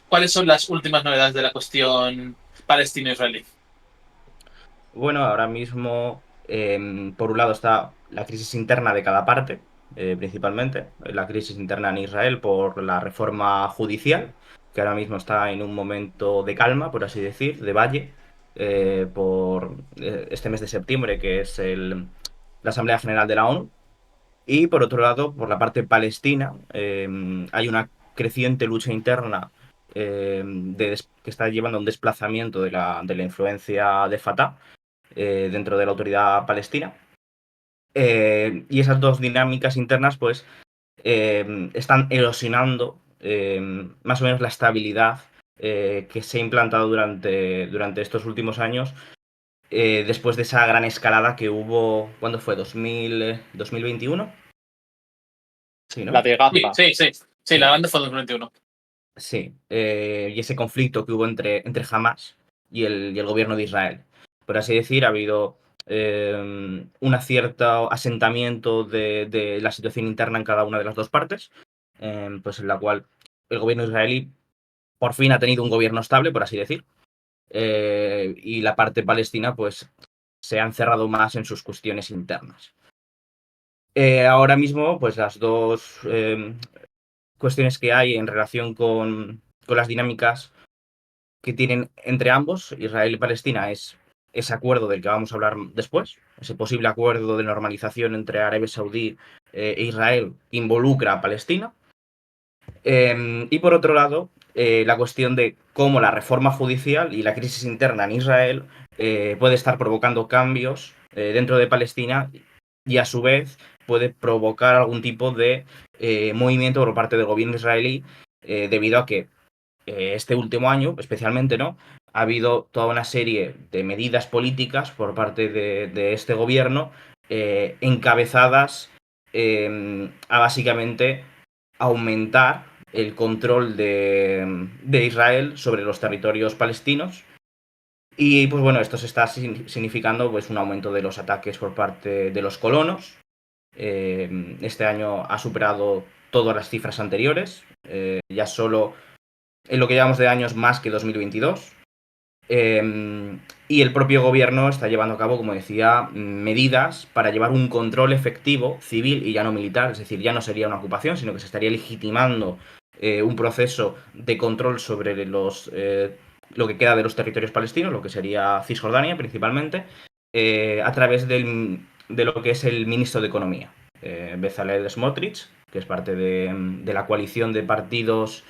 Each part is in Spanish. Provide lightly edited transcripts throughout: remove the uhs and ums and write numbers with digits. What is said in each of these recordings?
¿Cuáles son las últimas novedades de la cuestión palestino-israelí? Bueno, ahora mismo, por un lado está la crisis interna de cada parte, principalmente, la crisis interna en Israel por la reforma judicial, que ahora mismo está en un momento de calma, por así decir, de valle, por este mes de septiembre, que es la Asamblea General de la ONU. Y por otro lado, por la parte palestina, hay una creciente lucha interna que está llevando a un desplazamiento de la influencia de Fatah dentro de la autoridad palestina. Y esas dos dinámicas internas, pues, están erosionando más o menos la estabilidad que se ha implantado durante estos últimos años, después de esa gran escalada que hubo, ¿cuándo fue? ¿2021? Sí, La ¿no? de Sí, Gaza. sí, sí. Sí, la Sí, banda fue en 2021. sí. Y ese conflicto que hubo entre Hamas y el gobierno de Israel. Por así decir, ha habido un cierto asentamiento de la situación interna en cada una de las dos partes, pues en la cual el gobierno israelí por fin ha tenido un gobierno estable, por así decir, y la parte palestina, pues, se ha encerrado más en sus cuestiones internas. Ahora mismo, pues las dos cuestiones que hay en relación con las dinámicas que tienen entre ambos, Israel y Palestina, es ese acuerdo del que vamos a hablar después, ese posible acuerdo de normalización entre Arabia Saudí e Israel que involucra a Palestina. Y por otro lado, la cuestión de cómo la reforma judicial y la crisis interna en Israel puede estar provocando cambios dentro de Palestina y a su vez puede provocar algún tipo de movimiento por parte del gobierno israelí debido a que este último año, especialmente, ¿no? Ha habido toda una serie de medidas políticas por parte de este gobierno encabezadas a básicamente aumentar el control de Israel sobre los territorios palestinos. Y pues bueno, esto se está significando pues un aumento de los ataques por parte de los colonos. Este año ha superado todas las cifras anteriores. Ya solo en lo que llevamos de años más que 2022. Y el propio gobierno está llevando a cabo, como decía, medidas para llevar un control efectivo, civil y ya no militar, es decir, ya no sería una ocupación, sino que se estaría legitimando un proceso de control sobre lo que queda de los territorios palestinos, lo que sería Cisjordania principalmente, a través de lo que es el ministro de Economía, Bezalel Smotrich, que es parte de la coalición de partidos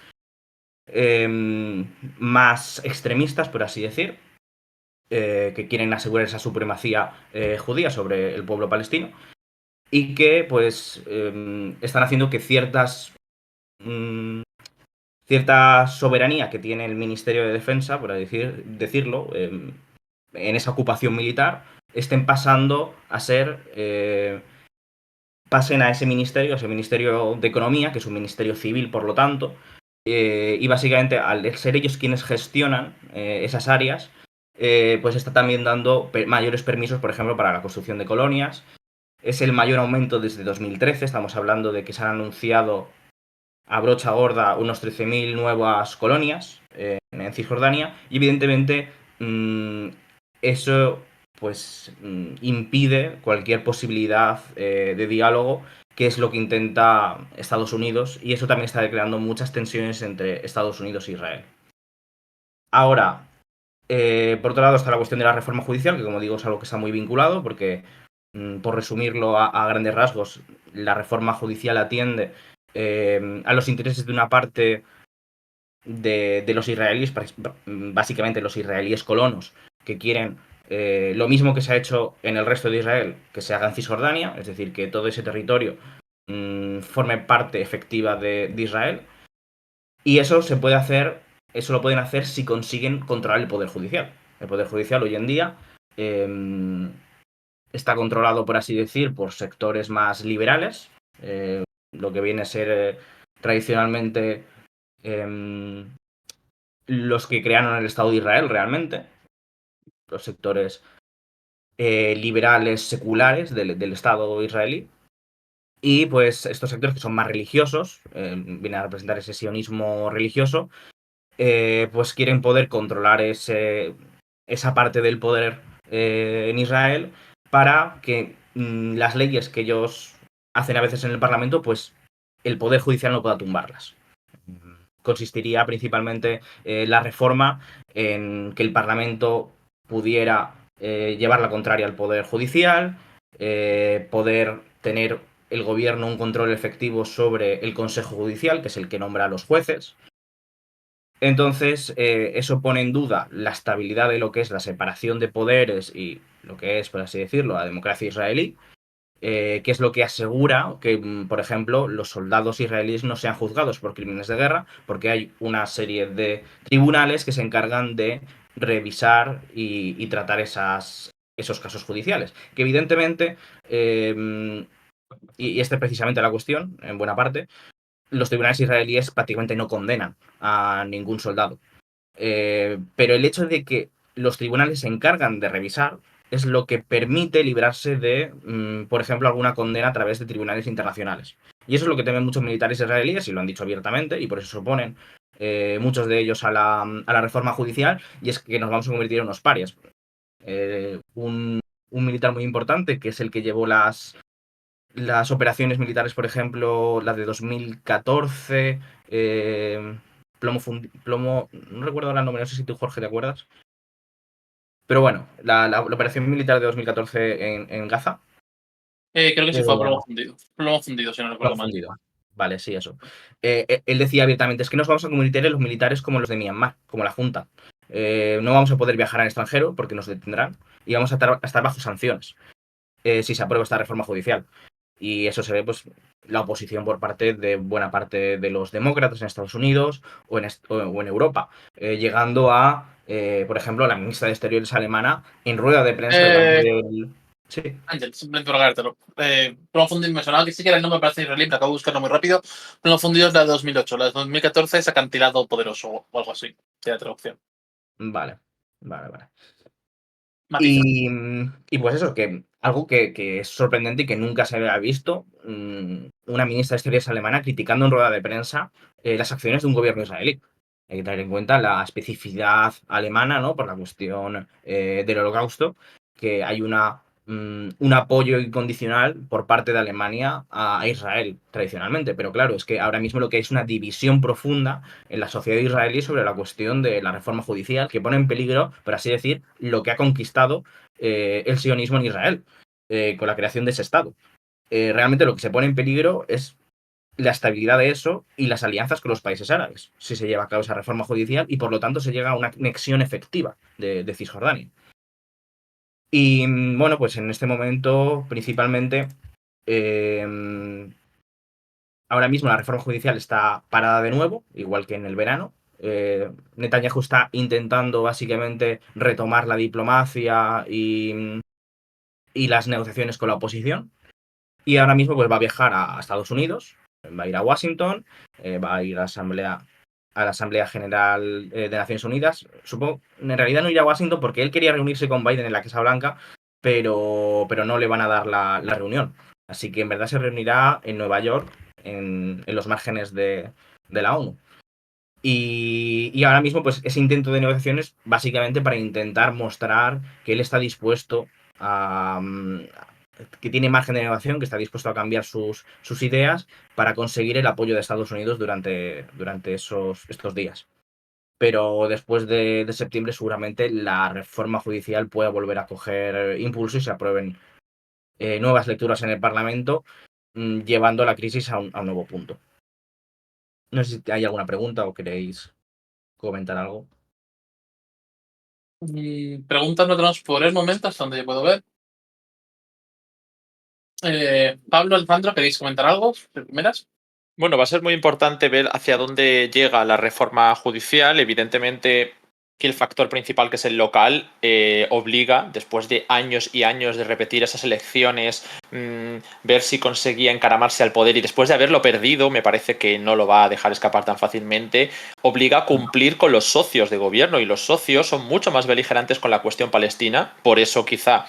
más extremistas, por así decir, que quieren asegurar esa supremacía judía sobre el pueblo palestino y que pues están haciendo que mm, cierta soberanía que tiene el Ministerio de Defensa, por decirlo, en esa ocupación militar, estén pasando a ser pasen a ese ministerio de Economía, que es un ministerio civil, por lo tanto, y básicamente al ser ellos quienes gestionan esas áreas, pues está también dando mayores permisos, por ejemplo, para la construcción de colonias. Es el mayor aumento desde 2013, estamos hablando de que se han anunciado a brocha gorda unos 13.000 nuevas colonias en Cisjordania y evidentemente mmm, eso pues impide cualquier posibilidad de diálogo, que es lo que intenta Estados Unidos, y eso también está creando muchas tensiones entre Estados Unidos e Israel. Ahora, por otro lado está la cuestión de la reforma judicial, que como digo es algo que está muy vinculado, porque por resumirlo a grandes rasgos, la reforma judicial atiende a los intereses de una parte de los israelíes, básicamente los israelíes colonos, que quieren lo mismo que se ha hecho en el resto de Israel, que se haga en Cisjordania, es decir, que todo ese territorio forme parte efectiva de Israel. Y eso se puede hacer, eso lo pueden hacer si consiguen controlar el Poder Judicial. El Poder Judicial hoy en día eh, está controlado, por así decir, por sectores más liberales, lo que viene a ser tradicionalmente eh, los que crearon el Estado de Israel realmente, los sectores liberales seculares del Estado israelí. Y pues estos sectores que son más religiosos, vienen a representar ese sionismo religioso, pues quieren poder controlar esa parte del poder en Israel para que las leyes que ellos hacen a veces en el Parlamento, pues el Poder Judicial no pueda tumbarlas. Consistiría principalmente la reforma en que el Parlamento pudiera llevar la contraria al Poder Judicial, poder tener el gobierno un control efectivo sobre el Consejo Judicial, que es el que nombra a los jueces. Entonces, eso pone en duda la estabilidad de lo que es la separación de poderes y lo que es, por así decirlo, la democracia israelí, que es lo que asegura que, por ejemplo, los soldados israelíes no sean juzgados por crímenes de guerra, porque hay una serie de tribunales que se encargan de revisar y tratar esos casos judiciales. Que evidentemente, y esta es precisamente la cuestión, en buena parte, los tribunales israelíes prácticamente no condenan a ningún soldado. Pero el hecho de que los tribunales se encargan de revisar es lo que permite librarse de, por ejemplo, alguna condena a través de tribunales internacionales. Y eso es lo que temen muchos militares israelíes, y lo han dicho abiertamente, y por eso se oponen muchos de ellos a la reforma judicial, y es que nos vamos a convertir en unos parias. Un militar muy importante, que es el que llevó las operaciones militares, por ejemplo, la de 2014, plomo, no recuerdo ahora el nombre, no sé si tú, Jorge, te acuerdas. Pero bueno, la operación militar de 2014 en Gaza. Creo que sí fue eh, plomo fundido. Plomo fundido, si no recuerdo Plomo mal. fundido. Vale, sí, eso. Él decía abiertamente, es que nos vamos a convertir en los militares como los de Myanmar, como la Junta. No vamos a poder viajar al extranjero porque nos detendrán y vamos a estar bajo sanciones si se aprueba esta reforma judicial. Y eso se ve, pues, la oposición por parte de buena parte de los demócratas en Estados Unidos o en Europa, llegando a, por ejemplo, la ministra de Exteriores alemana en rueda de prensa delante del... Sí, Ángel, simplemente por agártelo. Plomo fundido me sonaba que sí que era el nombre, parece israelí, pero acabo de buscarlo muy rápido. Plomo fundido es la de 2008, la de 2014 es acantilado poderoso o algo así, de la traducción. vale, vale, vale. Matiza. Y pues eso, que algo que es sorprendente y que nunca se había visto, una ministra de Exteriores alemana criticando en rueda de prensa las acciones de un gobierno israelí. Hay que tener en cuenta la especificidad alemana, ¿no? Por la cuestión del holocausto, que hay un apoyo incondicional por parte de Alemania a Israel tradicionalmente. Pero claro, es que ahora mismo lo que hay es una división profunda en la sociedad israelí sobre la cuestión de la reforma judicial, que pone en peligro, por así decir, lo que ha conquistado el sionismo en Israel, con la creación de ese Estado. Realmente lo que se pone en peligro es la estabilidad de eso y las alianzas con los países árabes, si se lleva a cabo esa reforma judicial y por lo tanto se llega a una anexión efectiva de Cisjordania. Y bueno, pues en este momento, principalmente, eh, ahora mismo la reforma judicial está parada de nuevo, igual que en el verano. Netanyahu está intentando básicamente retomar la diplomacia y las negociaciones con la oposición. Y ahora mismo pues va a viajar a Estados Unidos, va a ir a Washington, va a ir a la Asamblea General de Naciones Unidas. Supongo, en realidad no irá a Washington porque él quería reunirse con Biden en la Casa Blanca, pero no le van a dar la reunión. Así que en verdad se reunirá en Nueva York, en los márgenes de la ONU. Y ahora mismo, pues, ese intento de negociaciones básicamente para intentar mostrar que él está dispuesto a, que tiene margen de negociación, que está dispuesto a cambiar sus ideas para conseguir el apoyo de Estados Unidos durante estos días. Pero después de septiembre seguramente la reforma judicial pueda volver a coger impulso y se aprueben nuevas lecturas en el Parlamento, llevando la crisis a un nuevo punto. No sé si hay alguna pregunta o queréis comentar algo. Preguntas no tenemos por el momento, hasta donde yo puedo ver. Pablo, Alejandro, ¿queréis comentar algo? ¿De primeras? Bueno, va a ser muy importante ver hacia dónde llega la reforma judicial. Evidentemente, que el factor principal, que es el local, obliga, después de años y años de repetir esas elecciones, ver si conseguía encaramarse al poder y después de haberlo perdido, me parece que no lo va a dejar escapar tan fácilmente, obliga a cumplir con los socios de gobierno y los socios son mucho más beligerantes con la cuestión palestina, por eso quizá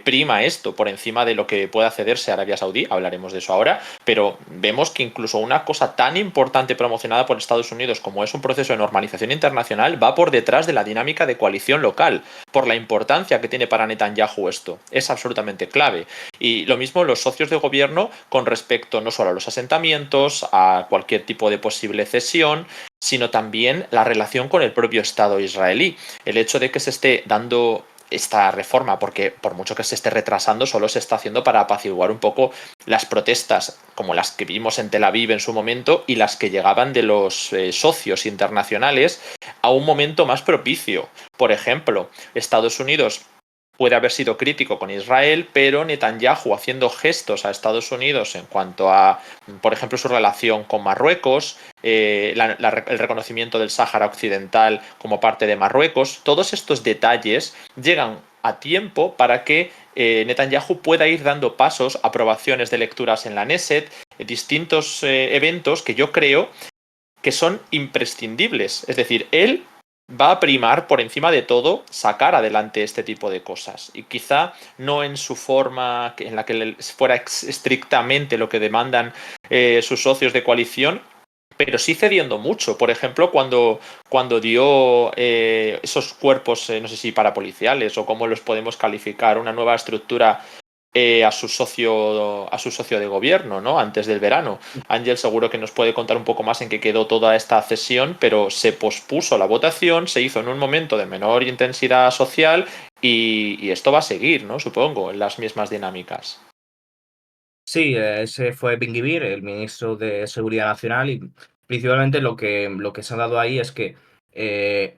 prima esto por encima de lo que pueda cederse a Arabia Saudí, hablaremos de eso ahora, pero vemos que incluso una cosa tan importante promocionada por Estados Unidos como es un proceso de normalización internacional va por detrás de la dinámica de coalición local, por la importancia que tiene para Netanyahu esto. Es absolutamente clave. Y lo mismo los socios de gobierno con respecto no solo a los asentamientos, a cualquier tipo de posible cesión, sino también la relación con el propio Estado israelí. El hecho de que se esté dando esta reforma, porque por mucho que se esté retrasando, solo se está haciendo para apaciguar un poco las protestas, como las que vimos en Tel Aviv en su momento y las que llegaban de los socios internacionales a un momento más propicio. Por ejemplo, Estados Unidos puede haber sido crítico con Israel, pero Netanyahu haciendo gestos a Estados Unidos en cuanto a, por ejemplo, su relación con Marruecos, el reconocimiento del Sáhara Occidental como parte de Marruecos, todos estos detalles llegan a tiempo para que Netanyahu pueda ir dando pasos, aprobaciones de lecturas en la Knesset, distintos eventos que yo creo que son imprescindibles. Es decir, él va a primar por encima de todo sacar adelante este tipo de cosas. Y quizá no en su forma en la que fuera estrictamente lo que demandan sus socios de coalición, pero sí cediendo mucho. Por ejemplo, cuando dio esos cuerpos, no sé si parapoliciales o cómo los podemos calificar, una nueva estructura a su socio de gobierno, ¿no? Antes del verano. Ángel seguro que nos puede contar un poco más en qué quedó toda esta cesión, pero se pospuso la votación, se hizo en un momento de menor intensidad social y esto va a seguir, ¿no? Supongo, en las mismas dinámicas. Sí, ese fue Ben-Gvir, el ministro de Seguridad Nacional, y principalmente lo que se ha dado ahí es que eh,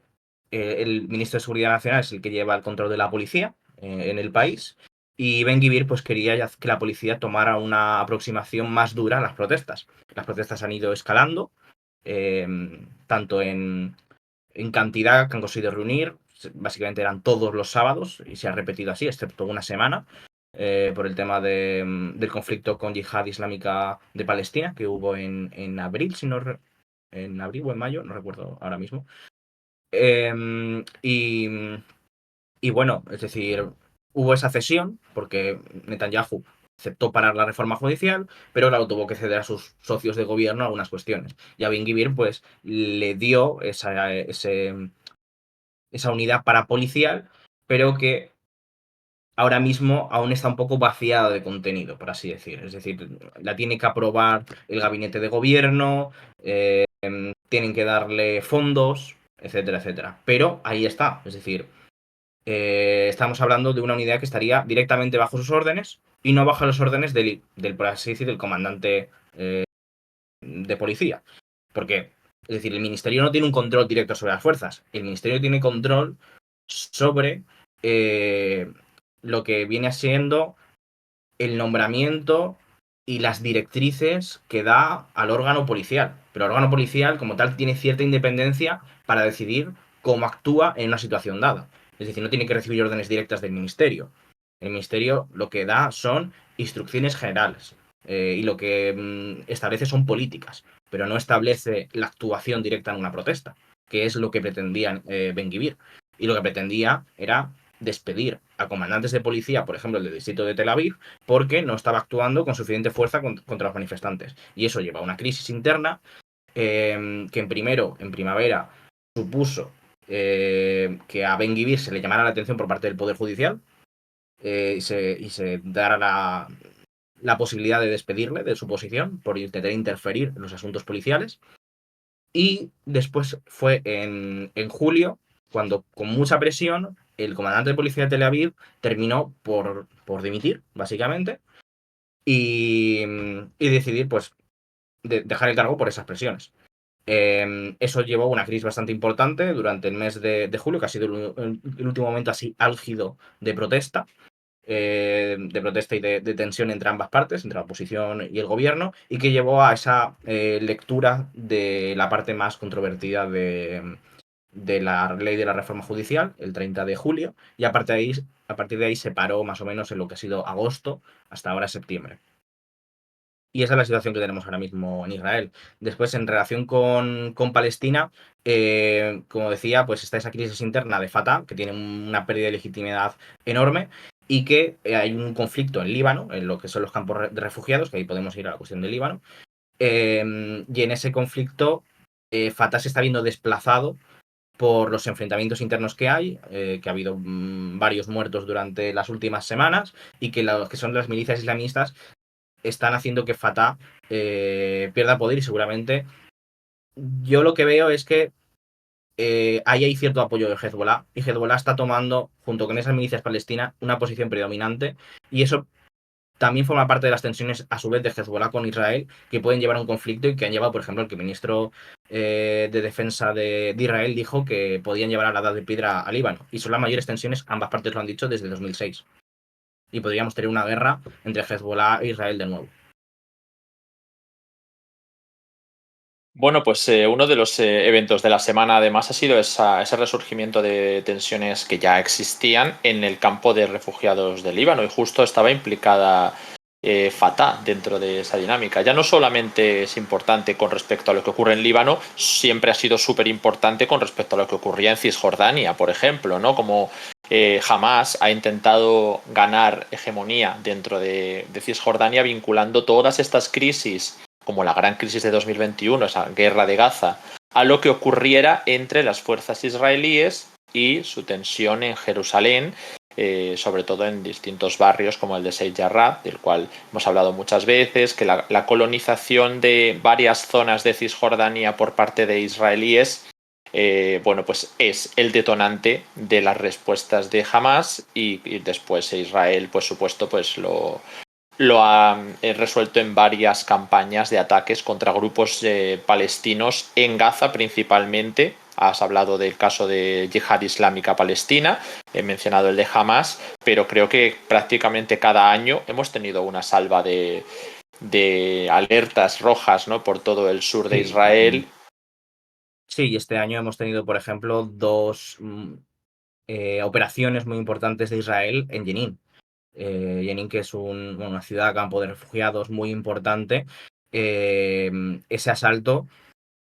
el ministro de Seguridad Nacional es el que lleva el control de la policía en el país, y Ben-Gvir pues quería que la policía tomara una aproximación más dura a las protestas. Las protestas han ido escalando, eh, tanto en cantidad que han conseguido reunir, básicamente eran todos los sábados, y se ha repetido así, excepto una semana por el tema del conflicto con Yihad Islámica de Palestina, que hubo en abril, si no en abril o en mayo, no recuerdo ahora mismo. Y bueno, es decir, hubo esa cesión, porque Netanyahu aceptó parar la reforma judicial, pero claro, tuvo que ceder a sus socios de gobierno algunas cuestiones. Y a Ben-Gvir, pues, le dio esa unidad parapolicial, pero que ahora mismo aún está un poco vaciada de contenido, por así decir. Es decir, la tiene que aprobar el gabinete de gobierno, tienen que darle fondos, etcétera, etcétera. Pero ahí está. Es decir, estamos hablando de una unidad que estaría directamente bajo sus órdenes y no bajo las órdenes del por así decir, del comandante de policía. Porque, es decir, el ministerio no tiene un control directo sobre las fuerzas. El ministerio tiene control sobre lo que viene siendo el nombramiento y las directrices que da al órgano policial. Pero el órgano policial, como tal, tiene cierta independencia para decidir cómo actúa en una situación dada. Es decir, no tiene que recibir órdenes directas del ministerio. El ministerio lo que da son instrucciones generales y lo que establece son políticas, pero no establece la actuación directa en una protesta, que es lo que pretendía Ben-Gvir. Y lo que pretendía era despedir a comandantes de policía, por ejemplo, el del distrito de Tel Aviv, porque no estaba actuando con suficiente fuerza contra los manifestantes. Y eso lleva a una crisis interna que en primavera supuso que a Ben-Gvir se le llamara la atención por parte del Poder Judicial y se dara la posibilidad de despedirle de su posición por intentar interferir en los asuntos policiales. Y después fue en julio cuando, con mucha presión, el comandante de policía de Tel Aviv terminó por dimitir, básicamente, y decidir pues dejar el cargo por esas presiones. Eso llevó a una crisis bastante importante durante el mes de julio, que ha sido el último momento así álgido de protesta y de tensión entre ambas partes, entre la oposición y el gobierno, y que llevó a esa lectura de la parte más controvertida de la ley de la reforma judicial, el 30 de julio, y a partir de ahí se paró más o menos en lo que ha sido agosto hasta ahora septiembre. Y esa es la situación que tenemos ahora mismo en Israel. Después, en relación con Palestina, como decía, pues está esa crisis interna de Fatah, que tiene una pérdida de legitimidad enorme, y que hay un conflicto en Líbano, en lo que son los campos de refugiados, que ahí podemos ir a la cuestión de Líbano, y en ese conflicto Fatah se está viendo desplazado por los enfrentamientos internos que hay, que ha habido varios muertos durante las últimas semanas, y que los que son las milicias islamistas están haciendo que Fatah pierda poder, y seguramente yo lo que veo es que ahí hay cierto apoyo de Hezbollah, y Hezbollah está tomando, junto con esas milicias palestinas, una posición predominante, y eso también forma parte de las tensiones a su vez de Hezbollah con Israel, que pueden llevar a un conflicto, y que han llevado, por ejemplo, el que el ministro de Defensa de Israel dijo que podían llevar a la edad de piedra a Líbano, y son las mayores tensiones, ambas partes lo han dicho, desde 2006, y podríamos tener una guerra entre Hezbollah e Israel de nuevo. Bueno, pues uno de los eventos de la semana además ha sido ese resurgimiento de tensiones que ya existían en el campo de refugiados del Líbano, y justo estaba implicada Fatah dentro de esa dinámica. Ya no solamente es importante con respecto a lo que ocurre en Líbano, siempre ha sido súper importante con respecto a lo que ocurría en Cisjordania, por ejemplo, ¿no? Como Hamas ha intentado ganar hegemonía dentro de Cisjordania, vinculando todas estas crisis, como la gran crisis de 2021, esa guerra de Gaza, a lo que ocurriera entre las fuerzas israelíes y su tensión en Jerusalén, sobre todo en distintos barrios como el de Sheikh Jarrah, del cual hemos hablado muchas veces, que la colonización de varias zonas de Cisjordania por parte de israelíes, bueno, pues es el detonante de las respuestas de Hamas, y después Israel, por supuesto, pues lo ha resuelto en varias campañas de ataques contra grupos palestinos en Gaza principalmente. Has hablado del caso de Yihad Islámica Palestina, he mencionado el de Hamas, pero creo que prácticamente cada año hemos tenido una salva de alertas rojas, ¿no?, por todo el sur de Israel. Sí, y este año hemos tenido, por ejemplo, dos operaciones muy importantes de Israel en Jenin. Jenin, que es una ciudad, campo de refugiados muy importante. Ese asalto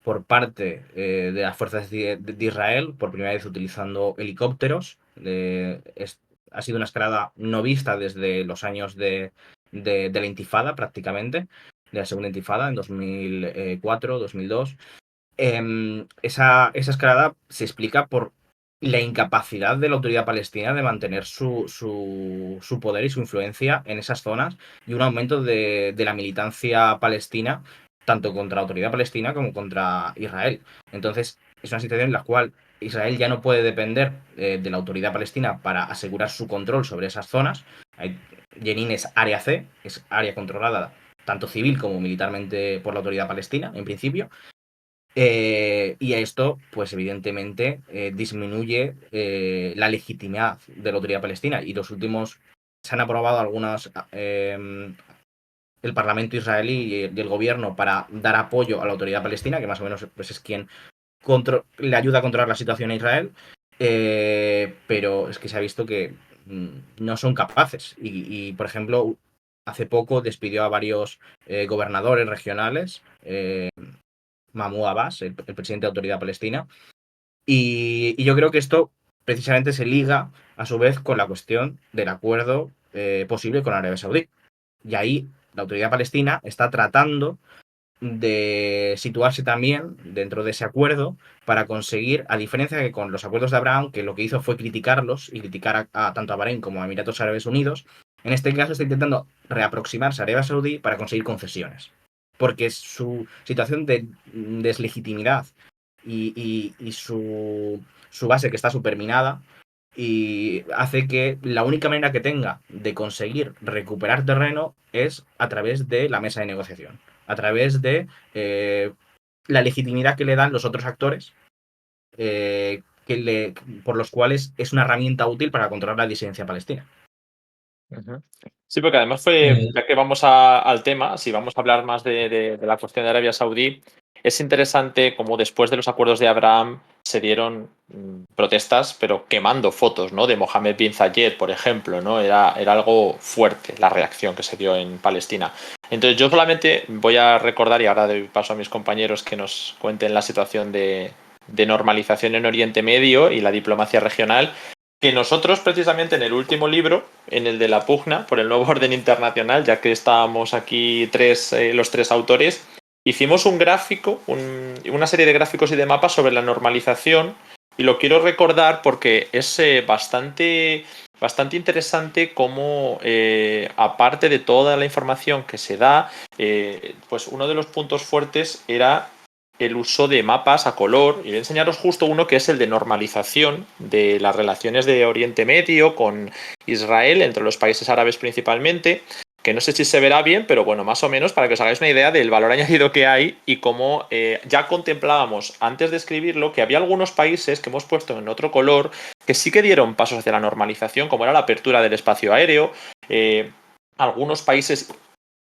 por parte de las fuerzas de Israel, por primera vez utilizando helicópteros, ha sido una escalada no vista desde los años de la Intifada, prácticamente, de la segunda Intifada, en 2004, 2002. Esa escalada se explica por la incapacidad de la autoridad palestina de mantener su poder y su influencia en esas zonas, y un aumento de la militancia palestina, tanto contra la autoridad palestina como contra Israel. Entonces, es una situación en la cual Israel ya no puede depender de la autoridad palestina para asegurar su control sobre esas zonas. Jenin es área C, es área controlada tanto civil como militarmente por la autoridad palestina, en principio. Y esto, pues evidentemente, disminuye la legitimidad de la autoridad palestina. Y se han aprobado algunas, el Parlamento israelí y el gobierno, para dar apoyo a la autoridad palestina, que más o menos pues, es quien le ayuda a controlar la situación a Israel. Pero es que se ha visto que no son capaces. Por ejemplo, hace poco despidió a varios gobernadores regionales. Mahmoud Abbas, el presidente de Autoridad Palestina. Y yo creo que esto precisamente se liga a su vez con la cuestión del acuerdo posible con Arabia Saudí. Y ahí la Autoridad Palestina está tratando de situarse también dentro de ese acuerdo para conseguir, a diferencia que con los acuerdos de Abraham, que lo que hizo fue criticarlos y criticar tanto a Bahrein como a Emiratos Árabes Unidos, en este caso está intentando reaproximarse a Arabia Saudí para conseguir concesiones. Porque su situación de deslegitimidad y su base, que está superminada, y hace que la única manera que tenga de conseguir recuperar terreno es a través de la mesa de negociación, a través de la legitimidad que le dan los otros actores, por los cuales es una herramienta útil para controlar la disidencia palestina. Sí, porque además fue, ya que vamos al tema, si vamos a hablar más de la cuestión de Arabia Saudí, es interesante como después de los acuerdos de Abraham se dieron protestas, pero quemando fotos, ¿no? De Mohammed bin Zayed, por ejemplo, ¿no? Era algo fuerte la reacción que se dio en Palestina. Entonces yo solamente voy a recordar, y ahora doy paso a mis compañeros que nos cuenten la situación de normalización en Oriente Medio y la diplomacia regional, que nosotros precisamente en el último libro, en el de la pugna por el nuevo orden internacional, ya que estábamos aquí los tres autores, hicimos un gráfico, una serie de gráficos y de mapas sobre la normalización, y lo quiero recordar porque es bastante interesante cómo, aparte de toda la información que se da, pues uno de los puntos fuertes era el uso de mapas a color, y voy a enseñaros justo uno que es el de normalización de las relaciones de Oriente Medio con Israel, entre los países árabes principalmente, que no sé si se verá bien, pero bueno, más o menos para que os hagáis una idea del valor añadido que hay y cómo ya contemplábamos antes de escribirlo que había algunos países que hemos puesto en otro color que sí que dieron pasos hacia la normalización, como era la apertura del espacio aéreo, algunos países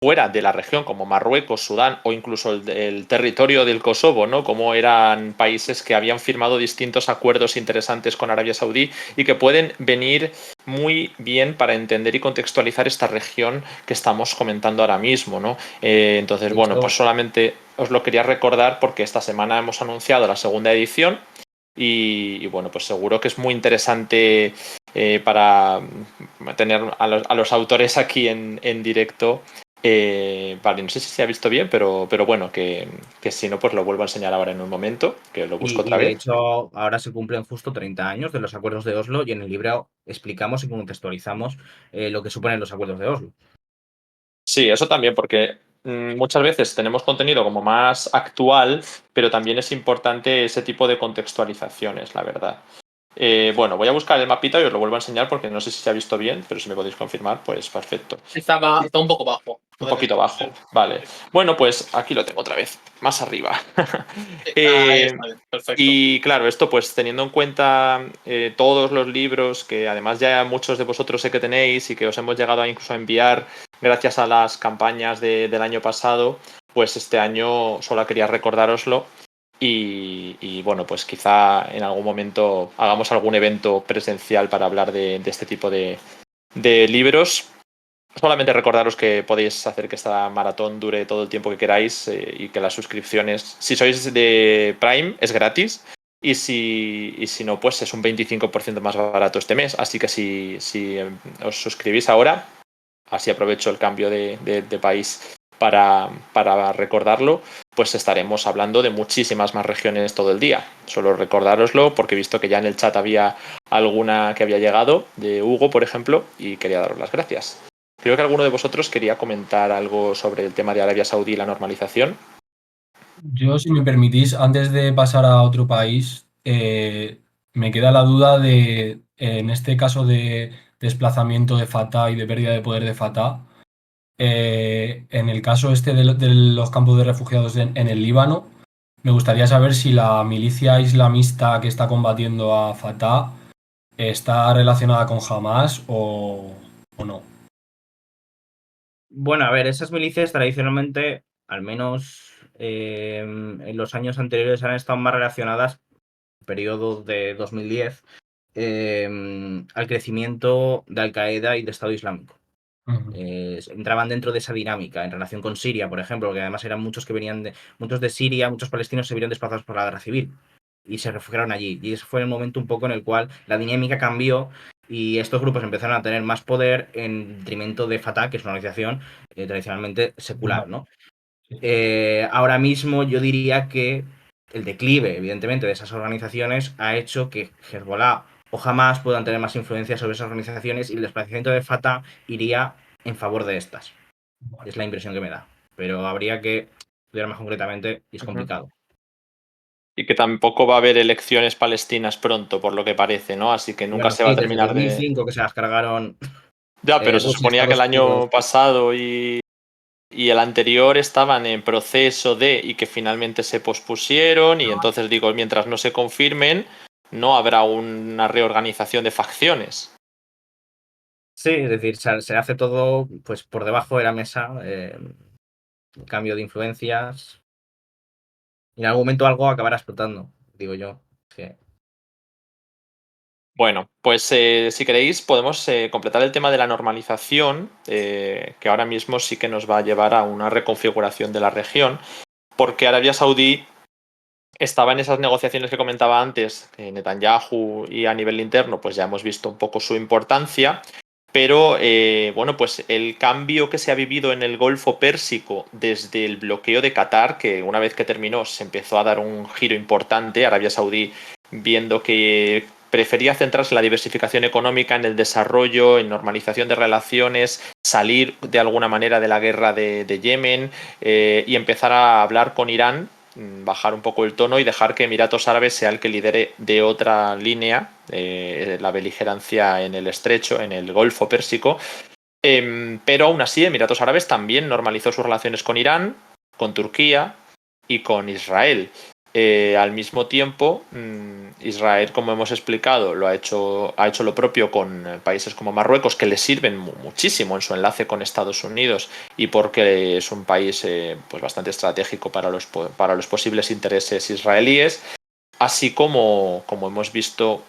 fuera de la región como Marruecos, Sudán o incluso el territorio del Kosovo, ¿no? Como eran países que habían firmado distintos acuerdos interesantes con Arabia Saudí y que pueden venir muy bien para entender y contextualizar esta región que estamos comentando ahora mismo, ¿no? Entonces, De bueno, hecho, pues solamente os lo quería recordar porque esta semana hemos anunciado la segunda edición y bueno, pues seguro que es muy interesante para tener a los autores aquí en directo. Vale, no sé si se ha visto bien, pero bueno, que si no, pues lo vuelvo a enseñar ahora en un momento, que lo busco otra y de vez. hecho, ahora se cumplen justo 30 años de los acuerdos de Oslo y en el libro explicamos y contextualizamos lo que suponen los acuerdos de Oslo. Sí, eso también, porque muchas veces tenemos contenido como más actual, pero también es importante ese tipo de contextualizaciones, la verdad. Bueno, voy a buscar el mapita y os lo vuelvo a enseñar porque no sé si se ha visto bien, pero si me podéis confirmar, pues perfecto. Está un poco bajo. Un poquito bajo, vale. Bueno, pues aquí lo tengo otra vez, más arriba. Ahí Eh, está bien, perfecto. y claro, esto pues teniendo en cuenta todos los libros que además ya muchos de vosotros sé que tenéis y que os hemos llegado a incluso a enviar gracias a las campañas del año pasado, pues este año solo quería recordároslo y bueno, pues quizá en algún momento hagamos algún evento presencial para hablar de este tipo de libros. Solamente recordaros que podéis hacer que esta maratón dure todo el tiempo que queráis y que las suscripciones, si sois de Prime, es gratis. Y si no, pues es un 25% más barato este mes. Así que si os suscribís ahora, así aprovecho el cambio de país para recordarlo, pues estaremos hablando de muchísimas más regiones todo el día. Solo recordároslo porque he visto que ya en el chat había alguna que había llegado, de Hugo, por ejemplo, y quería daros las gracias. Creo que alguno de vosotros quería comentar algo sobre el tema de Arabia Saudí y la normalización. Yo, si me permitís, antes de pasar a otro país, me queda la duda de, en este caso de desplazamiento de Fatah y de pérdida de poder de Fatah, en el caso este de los campos de refugiados en el Líbano, me gustaría saber si la milicia islamista que está combatiendo a Fatah está relacionada con Hamas o no. Bueno, a ver, esas milicias tradicionalmente, al menos en los años anteriores, han estado más relacionadas, periodo de 2010, al crecimiento de Al-Qaeda y de Estado Islámico. Ujú. Entraban dentro de esa dinámica en relación con Siria, por ejemplo, que además eran muchos que venían muchos de Siria, muchos palestinos se vieron desplazados por la guerra civil y se refugiaron allí. Y ese fue el momento un poco en el cual la dinámica cambió y estos grupos empezaron a tener más poder en detrimento de Fatah, que es una organización tradicionalmente secular, ¿no? Sí. Ahora mismo yo diría que el declive, evidentemente, de esas organizaciones ha hecho que Hezbollah o Hamas puedan tener más influencia sobre esas organizaciones y el desplazamiento de Fatah iría en favor de estas. Vale. Es la impresión que me da. Pero habría que estudiar más concretamente y es complicado. Y que tampoco va a haber elecciones palestinas pronto, por lo que parece, ¿no? Así que nunca Bueno, se va a sí, desde terminar de... 2005 que se las cargaron Ya, pero se Rusia, suponía que el Estados Unidos. año pasado y el anterior estaban en proceso de y que finalmente se pospusieron y entonces digo, mientras no se confirmen, no habrá una reorganización de facciones. Sí, es decir, se hace todo pues por debajo de la mesa, cambio de influencias. Y en algún momento algo acabará explotando, digo yo. Sí. Bueno, pues si queréis podemos completar el tema de la normalización, que ahora mismo sí que nos va a llevar a una reconfiguración de la región, porque Arabia Saudí estaba en esas negociaciones que comentaba antes, Netanyahu, y a nivel interno pues ya hemos visto un poco su importancia, pero bueno, pues el cambio que se ha vivido en el Golfo Pérsico desde el bloqueo de Qatar, que una vez que terminó se empezó a dar un giro importante, Arabia Saudí viendo que prefería centrarse en la diversificación económica, en el desarrollo, en normalización de relaciones, salir de alguna manera de la guerra de Yemen y empezar a hablar con Irán, bajar un poco el tono y dejar que Emiratos Árabes sea el que lidere de otra línea la beligerancia en el estrecho, en el Golfo Pérsico. Pero aún así, Emiratos Árabes también normalizó sus relaciones con Irán, con Turquía y con Israel. Al mismo tiempo, Israel, como hemos explicado, ha hecho lo propio con países como Marruecos, que le sirven muchísimo en su enlace con Estados Unidos y porque es un país pues bastante estratégico para los posibles intereses israelíes, así como hemos visto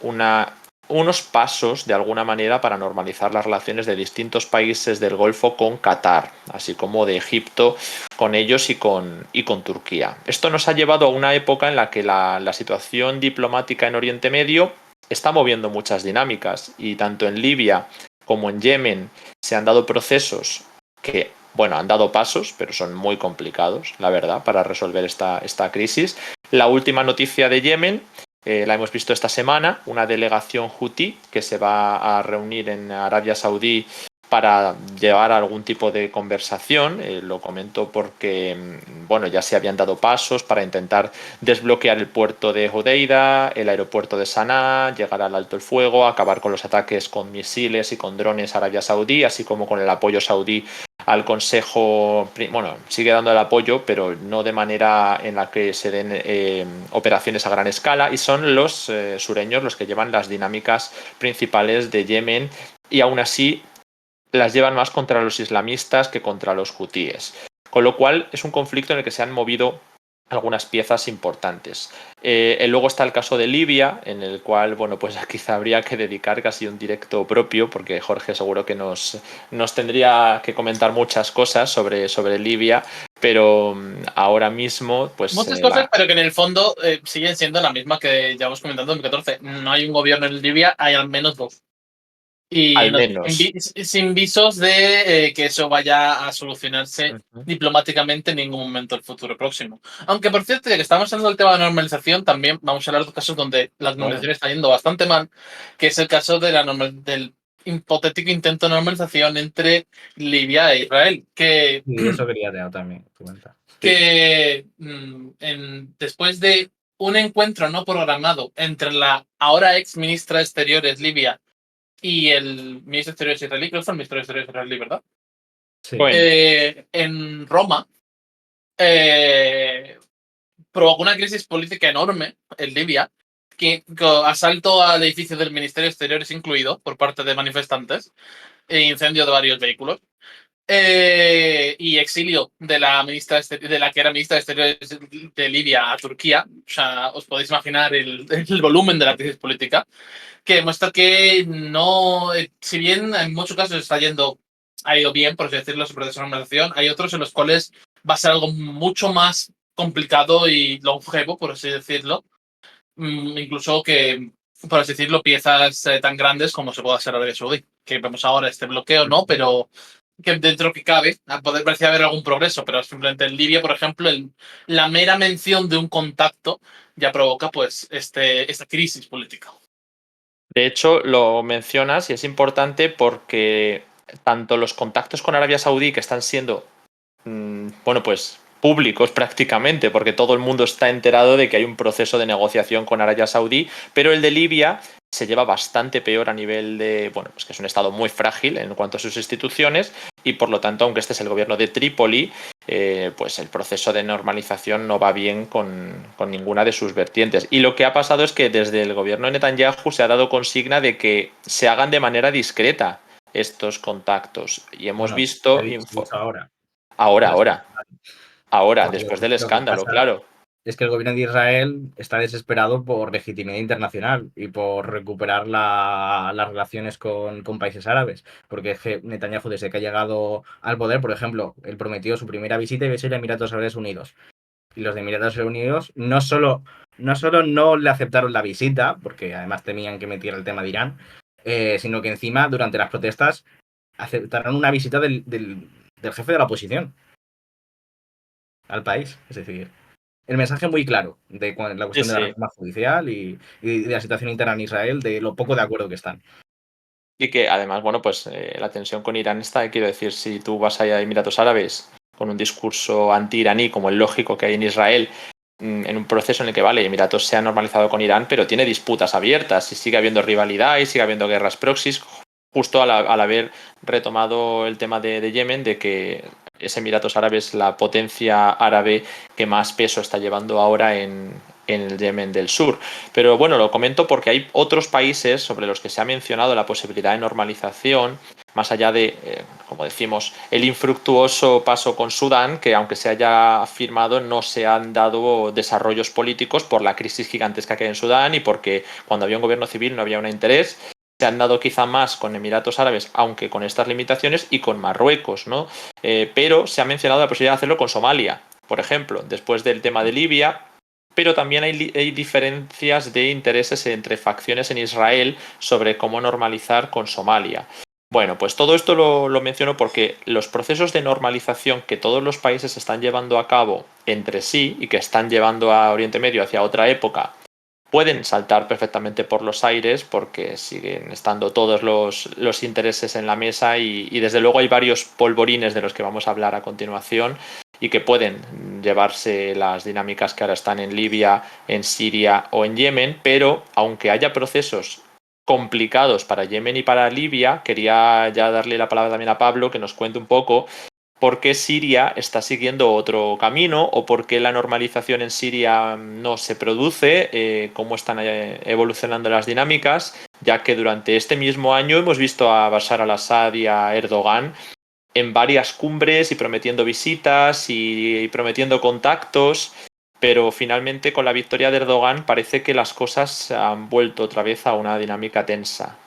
unos pasos de alguna manera para normalizar las relaciones de distintos países del Golfo con Qatar, así como de Egipto con ellos y con Turquía. Esto nos ha llevado a una época en la que la situación diplomática en Oriente Medio está moviendo muchas dinámicas y tanto en Libia como en Yemen se han dado procesos que, bueno, han dado pasos, pero son muy complicados, la verdad, para resolver esta crisis. La última noticia de Yemen la hemos visto esta semana, una delegación hutí que se va a reunir en Arabia Saudí para llevar algún tipo de conversación. Lo comento porque bueno, ya se habían dado pasos para intentar desbloquear el puerto de Hodeida, el aeropuerto de Sanaa, llegar al alto el fuego, acabar con los ataques con misiles y con drones a Arabia Saudí, así como con el apoyo saudí al Consejo. Bueno, sigue dando el apoyo, pero no de manera en la que se den operaciones a gran escala, y son los sureños los que llevan las dinámicas principales de Yemen, y aún así las llevan más contra los islamistas que contra los hutíes. Con lo cual es un conflicto en el que se han movido algunas piezas importantes. Luego está el caso de Libia, en el cual, bueno, pues quizá habría que dedicar casi un directo propio, porque Jorge seguro que nos tendría que comentar muchas cosas sobre Libia, pero ahora mismo, pues... Muchas cosas, pero que en el fondo siguen siendo la misma que ya hemos comentado en 2014. No hay un gobierno en Libia, hay al menos dos. Y al no, menos. sin visos de que eso vaya a solucionarse diplomáticamente en ningún momento del futuro próximo. Aunque, por cierto, ya que estamos hablando del tema de normalización, también vamos a hablar de casos donde la normalización está yendo bastante mal, que es el caso de del hipotético intento de normalización entre Libia e Israel, que, Y eso quería también comentar. que después de un encuentro no programado entre la ahora ex ministra de Exteriores Libia y el ministro de Exteriores israelí, creo que fue el ministro de Exteriores israelí, ¿verdad? Sí. Bueno. En Roma, provocó una crisis política enorme en Libia, que asalto al edificio del Ministerio de Exteriores incluido por parte de manifestantes e incendio de varios vehículos. Y exilio de la que era ministra de Exteriores de Libia a Turquía. O sea, os podéis imaginar el volumen de la crisis política, que demuestra que no, si bien en muchos casos ha ido bien, por así decirlo, su proceso de normalización, hay otros en los cuales va a ser algo mucho más complicado y longevo, por así decirlo. Incluso que, por así decirlo, piezas tan grandes como se puede hacer Arabia Saudí, que vemos ahora este bloqueo, ¿no? Pero que dentro que cabe, a poder parecer haber algún progreso, pero simplemente en Libia, por ejemplo, la mera mención de un contacto ya provoca pues esta crisis política. De hecho, lo mencionas y es importante porque tanto los contactos con Arabia Saudí, que están siendo, bueno, pues públicos prácticamente, porque todo el mundo está enterado de que hay un proceso de negociación con Arabia Saudí, pero el de Libia se lleva bastante peor a nivel de, bueno, pues que es un estado muy frágil en cuanto a sus instituciones, y por lo tanto, aunque este es el gobierno de Trípoli, pues el proceso de normalización no va bien con ninguna de sus vertientes. Y lo que ha pasado es que desde el gobierno de Netanyahu se ha dado consigna de que se hagan de manera discreta estos contactos. Y hemos visto... Ahora. Ahora, después del escándalo, claro. es que el gobierno de Israel está desesperado por legitimidad internacional y por recuperar las relaciones con países árabes. Porque es que Netanyahu, desde que ha llegado al poder, por ejemplo, él prometió su primera visita y a ir a Emiratos Árabes Unidos. Y los de Emiratos Árabes Unidos no solo no le aceptaron la visita, porque además temían que metiera el tema de Irán, sino que encima, durante las protestas, aceptaron una visita del jefe de la oposición al país. Es decir, el mensaje muy claro de la cuestión de la Sí. reforma judicial y de la situación interna en Israel, de lo poco de acuerdo que están. Y que además, bueno, pues la tensión con Irán está, quiero decir, si tú vas a Emiratos Árabes con un discurso anti-iraní como el lógico que hay en Israel, en un proceso en el que, vale, Emiratos se ha normalizado con Irán, pero tiene disputas abiertas y sigue habiendo rivalidad y sigue habiendo guerras proxies, justo al haber retomado el tema de Yemen, de que es Emiratos Árabes la potencia árabe que más peso está llevando ahora en el Yemen del Sur. Pero bueno, lo comento porque hay otros países sobre los que se ha mencionado la posibilidad de normalización, más allá de, como decimos, el infructuoso paso con Sudán, que aunque se haya firmado no se han dado desarrollos políticos por la crisis gigantesca que hay en Sudán y porque cuando había un gobierno civil no había un interés. Se han dado quizá más con Emiratos Árabes, aunque con estas limitaciones, y con Marruecos, ¿no? Pero se ha mencionado la posibilidad de hacerlo con Somalia, por ejemplo, después del tema de Libia. Pero también hay diferencias de intereses entre facciones en Israel sobre cómo normalizar con Somalia. Bueno, pues todo esto lo menciono porque los procesos de normalización que todos los países están llevando a cabo entre sí y que están llevando a Oriente Medio hacia otra época pueden saltar perfectamente por los aires porque siguen estando todos los intereses en la mesa y desde luego hay varios polvorines de los que vamos a hablar a continuación y que pueden llevarse las dinámicas que ahora están en Libia, en Siria o en Yemen, pero aunque haya procesos complicados para Yemen y para Libia, quería ya darle la palabra también a Pablo que nos cuente un poco por qué Siria está siguiendo otro camino o por qué la normalización en Siria no se produce, cómo están evolucionando las dinámicas, ya que durante este mismo año hemos visto a Bashar al-Assad y a Erdogan en varias cumbres y prometiendo visitas y prometiendo contactos, pero finalmente con la victoria de Erdogan parece que las cosas han vuelto otra vez a una dinámica tensa.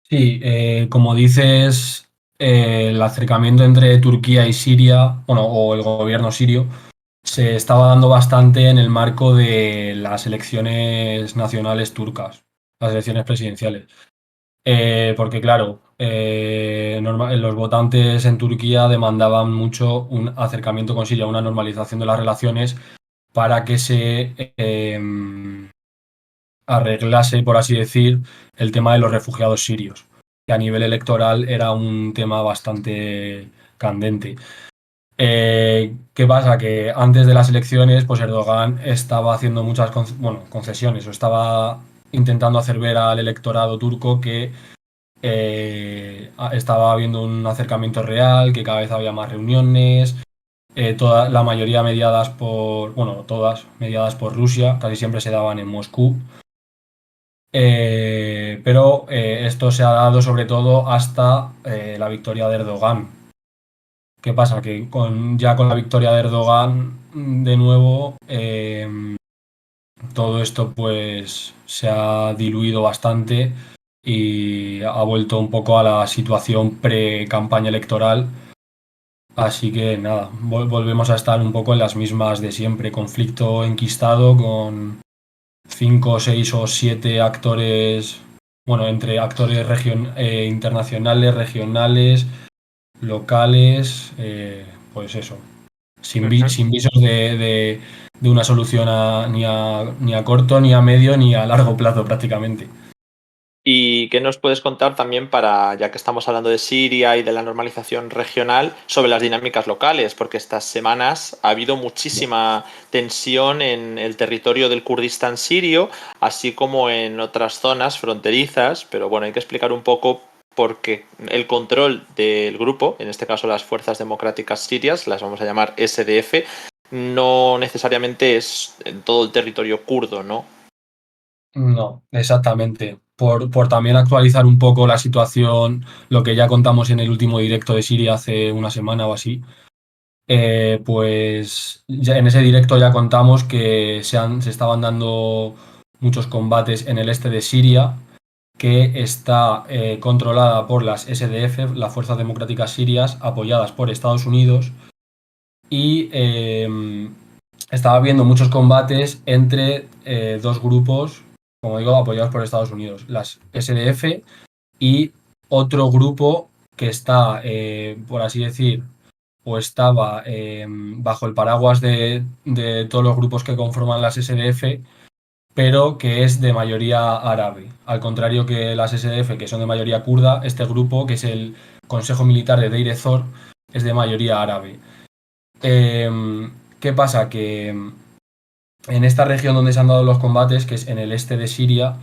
Sí, como dices, el acercamiento entre Turquía y Siria, bueno, o el gobierno sirio, se estaba dando bastante en el marco de las elecciones nacionales turcas, las elecciones presidenciales. Porque claro, los votantes en Turquía demandaban mucho un acercamiento con Siria, una normalización de las relaciones para que se arreglase, por así decir, el tema de los refugiados sirios, que a nivel electoral era un tema bastante candente. ¿Qué pasa? Que antes de las elecciones, pues Erdogan estaba haciendo muchas concesiones, o estaba intentando hacer ver al electorado turco que estaba habiendo un acercamiento real, que cada vez había más reuniones, la mayoría mediadas por, bueno, todas mediadas por Rusia, casi siempre se daban en Moscú. Pero esto se ha dado sobre todo hasta la victoria de Erdogan. ¿Qué pasa? Que ya con la victoria de Erdogan, de nuevo, todo esto pues se ha diluido bastante y ha vuelto un poco a la situación pre-campaña electoral. Así que nada, volvemos a estar un poco en las mismas de siempre. Conflicto enquistado con 5, 6 o 7 actores, bueno, entre actores internacionales, regionales, locales, pues eso, sin visos de una solución ni a corto, ni a medio, ni a largo plazo prácticamente. ¿Y qué nos puedes contar también para, ya que estamos hablando de Siria y de la normalización regional, sobre las dinámicas locales? Porque estas semanas ha habido muchísima tensión en el territorio del Kurdistán sirio, así como en otras zonas fronterizas, pero bueno, hay que explicar un poco porque el control del grupo, en este caso las Fuerzas Democráticas Sirias, las vamos a llamar SDF, no necesariamente es en todo el territorio kurdo, ¿no? No, exactamente. Por también actualizar un poco la situación, lo que ya contamos en el último directo de Siria hace una semana o así. Pues ya en ese directo ya contamos que se estaban dando muchos combates en el este de Siria, que está controlada por las SDF, las Fuerzas Democráticas Sirias, apoyadas por Estados Unidos, y estaba habiendo muchos combates entre dos grupos, como digo, apoyados por Estados Unidos, las SDF y otro grupo que está, por así decir, o estaba bajo el paraguas de todos los grupos que conforman las SDF, pero que es de mayoría árabe. Al contrario que las SDF, que son de mayoría kurda, este grupo, que es el Consejo Militar de Deir ez-Zor, es de mayoría árabe. ¿Qué pasa? Que en esta región donde se han dado los combates, que es en el este de Siria,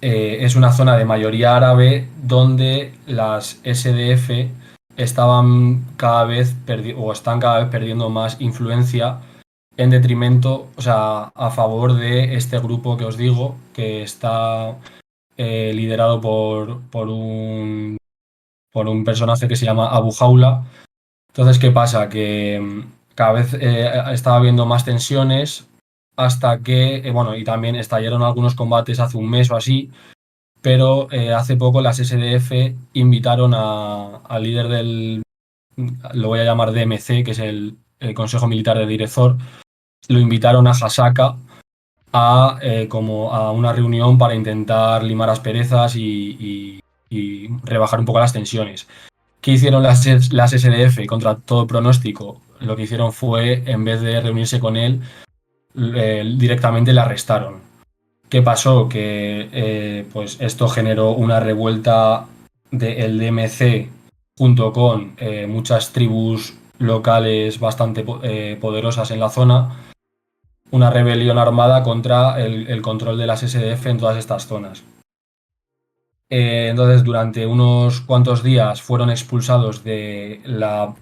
es una zona de mayoría árabe donde las SDF estaban cada vez están cada vez perdiendo más influencia en detrimento, o sea, a favor de este grupo que os digo, que está liderado por un personaje que se llama Abu Jaula. Entonces, ¿qué pasa? Que cada vez estaba habiendo más tensiones hasta que, bueno, y también estallaron algunos combates hace un mes o así, pero hace poco las SDF invitaron al líder lo voy a llamar DMC, que es el Consejo Militar de Deir ez-Zor, lo invitaron a Hasaka como a una reunión para intentar limar asperezas y rebajar un poco las tensiones. ¿Qué hicieron las SDF contra todo pronóstico? Lo que hicieron fue, en vez de reunirse con él, directamente le arrestaron. ¿Qué pasó? Que pues esto generó una revuelta del DMC junto con muchas tribus locales bastante poderosas en la zona, una rebelión armada contra el control de las SDF en todas estas zonas. Entonces, durante unos cuantos días fueron expulsados de la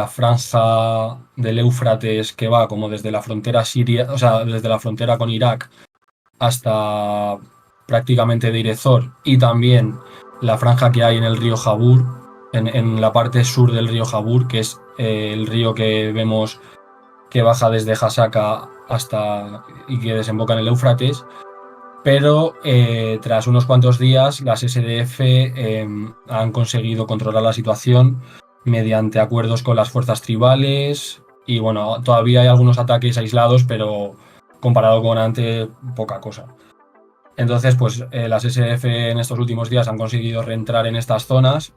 franja del Éufrates que va como desde la frontera siria, o sea, desde la frontera con Irak hasta prácticamente Deir ez-Zor, y también la franja que hay en el río Jabur, en la parte sur del río Jabur, que es el río que vemos que baja desde Hasaka y que desemboca en el Éufrates. Pero tras unos cuantos días las SDF han conseguido controlar la situación mediante acuerdos con las fuerzas tribales, y bueno, todavía hay algunos ataques aislados, pero comparado con antes, poca cosa. Entonces, pues las SDF en estos últimos días han conseguido reentrar en estas zonas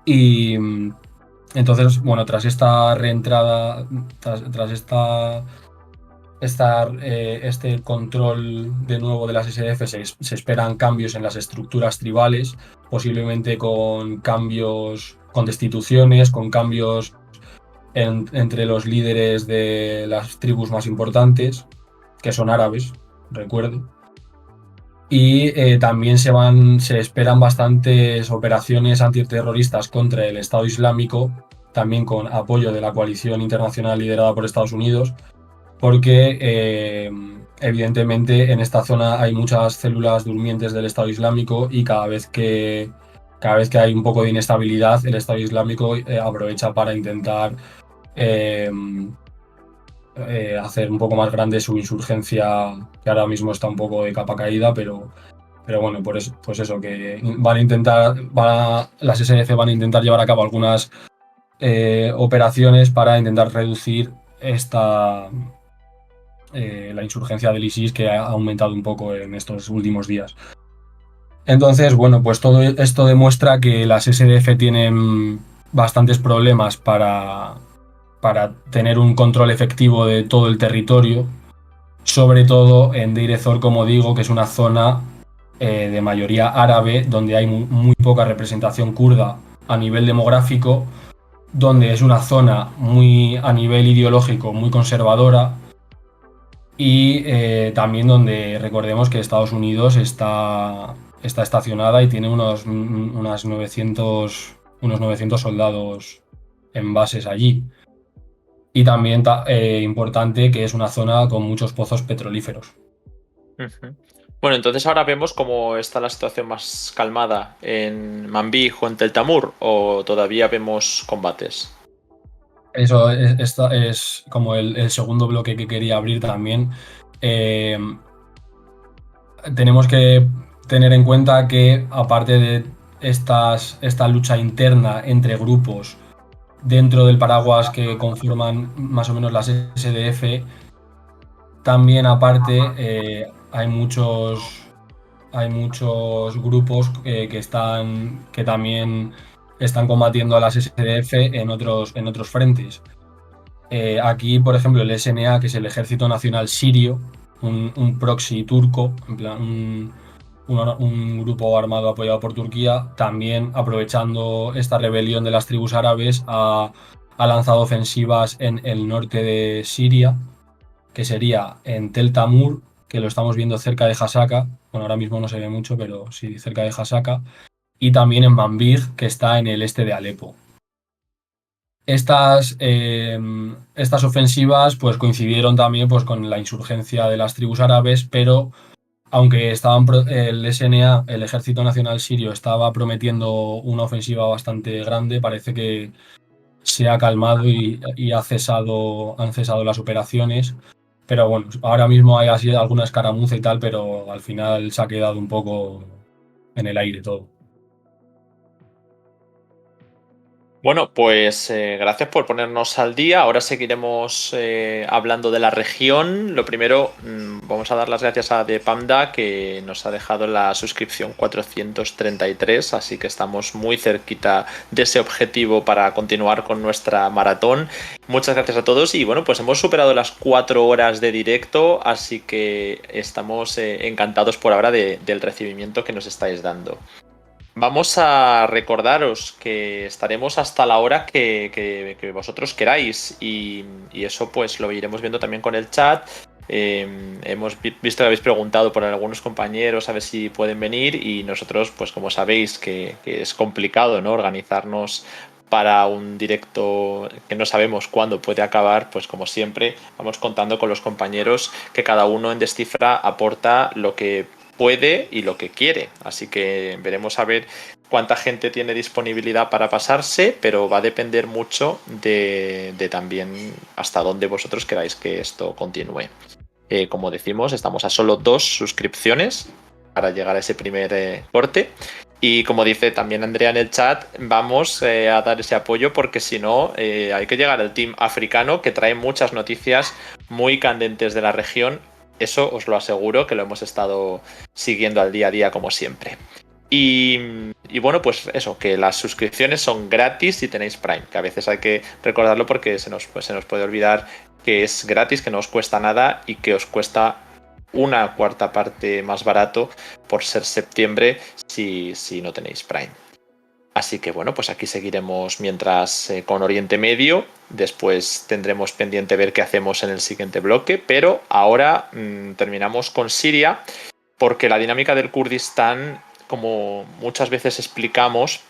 y entonces, bueno, tras esta reentrada, tras este control de nuevo de las SDF, se esperan cambios en las estructuras tribales, posiblemente con cambios, con destituciones, con cambios entre los líderes de las tribus más importantes, que son árabes, recuerdo. Y también se esperan bastantes operaciones antiterroristas contra el Estado Islámico, también con apoyo de la coalición internacional liderada por Estados Unidos, porque evidentemente en esta zona hay muchas células durmientes del Estado Islámico, y cada vez que hay un poco de inestabilidad, el Estado Islámico aprovecha para intentar hacer un poco más grande su insurgencia, que ahora mismo está un poco de capa caída, pero bueno, pues eso, que las SDF van a intentar llevar a cabo algunas operaciones para intentar reducir la insurgencia del ISIS, que ha aumentado un poco en estos últimos días. Entonces, bueno, pues todo esto demuestra que las SDF tienen bastantes problemas para tener un control efectivo de todo el territorio, sobre todo en Deir ez-Zor, como digo, que es una zona de mayoría árabe, donde hay muy poca representación kurda a nivel demográfico, donde es una zona muy a nivel ideológico muy conservadora, y también donde recordemos que Estados Unidos está estacionada y tiene unos 900 soldados en bases allí. Y también importante que es una zona con muchos pozos petrolíferos. Bueno, entonces ahora vemos cómo está la situación más calmada en Manbij o en Tel Tamur, o todavía vemos combates. Eso es como el segundo bloque que quería abrir también. Eh, Tenemos que tener en cuenta que, aparte de esta lucha interna entre grupos dentro del paraguas que conforman más o menos las SDF, también aparte hay muchos grupos que también están combatiendo a las SDF en otros frentes. Aquí, por ejemplo, el SNA, que es el Ejército Nacional Sirio, un proxy turco, en plan, un grupo armado apoyado por Turquía, también aprovechando esta rebelión de las tribus árabes, ha lanzado ofensivas en el norte de Siria, que sería en Tel Tamur, que lo estamos viendo cerca de Hasaka. Bueno, ahora mismo no se ve mucho, pero sí cerca de Hasaka. Y también en Manbij, que está en el este de Alepo. Estas ofensivas pues, coincidieron también pues, con la insurgencia de las tribus árabes, pero aunque el SNA, el Ejército Nacional Sirio, estaba prometiendo una ofensiva bastante grande, parece que se ha calmado y han cesado las operaciones. Pero bueno, ahora mismo hay así alguna escaramuza y tal, pero al final se ha quedado un poco en el aire todo. Bueno, pues gracias por ponernos al día. Ahora seguiremos hablando de la región. Lo primero, vamos a dar las gracias a The Panda, que nos ha dejado la suscripción 433, así que estamos muy cerquita de ese objetivo para continuar con nuestra maratón. Muchas gracias a todos y bueno, pues hemos superado las 4 horas de directo, así que estamos encantados por ahora del recibimiento que nos estáis dando. Vamos a recordaros que estaremos hasta la hora que vosotros queráis y eso pues lo iremos viendo también con el chat. Hemos visto que habéis preguntado por algunos compañeros a ver si pueden venir y nosotros pues como sabéis que es complicado, ¿no?, organizarnos para un directo que no sabemos cuándo puede acabar, pues como siempre vamos contando con los compañeros que cada uno en Descifra aporta lo que puede y lo que quiere, así que veremos a ver cuánta gente tiene disponibilidad para pasarse, pero va a depender mucho de también hasta dónde vosotros queráis que esto continúe. Como decimos, estamos a solo 2 suscripciones para llegar a ese primer corte. Y como dice también Andrea en el chat, vamos a dar ese apoyo porque si no hay que llegar al team africano que trae muchas noticias muy candentes de la región. Eso os lo aseguro que lo hemos estado siguiendo al día a día como siempre. Y bueno, pues eso, que las suscripciones son gratis si tenéis Prime, que a veces hay que recordarlo porque se nos puede olvidar que es gratis, que no os cuesta nada y que os cuesta una cuarta parte más barato por ser septiembre si no tenéis Prime. Así que bueno, pues aquí seguiremos mientras con Oriente Medio. Después tendremos pendiente ver qué hacemos en el siguiente bloque, pero ahora terminamos con Siria, porque la dinámica del Kurdistán, como muchas veces explicamos,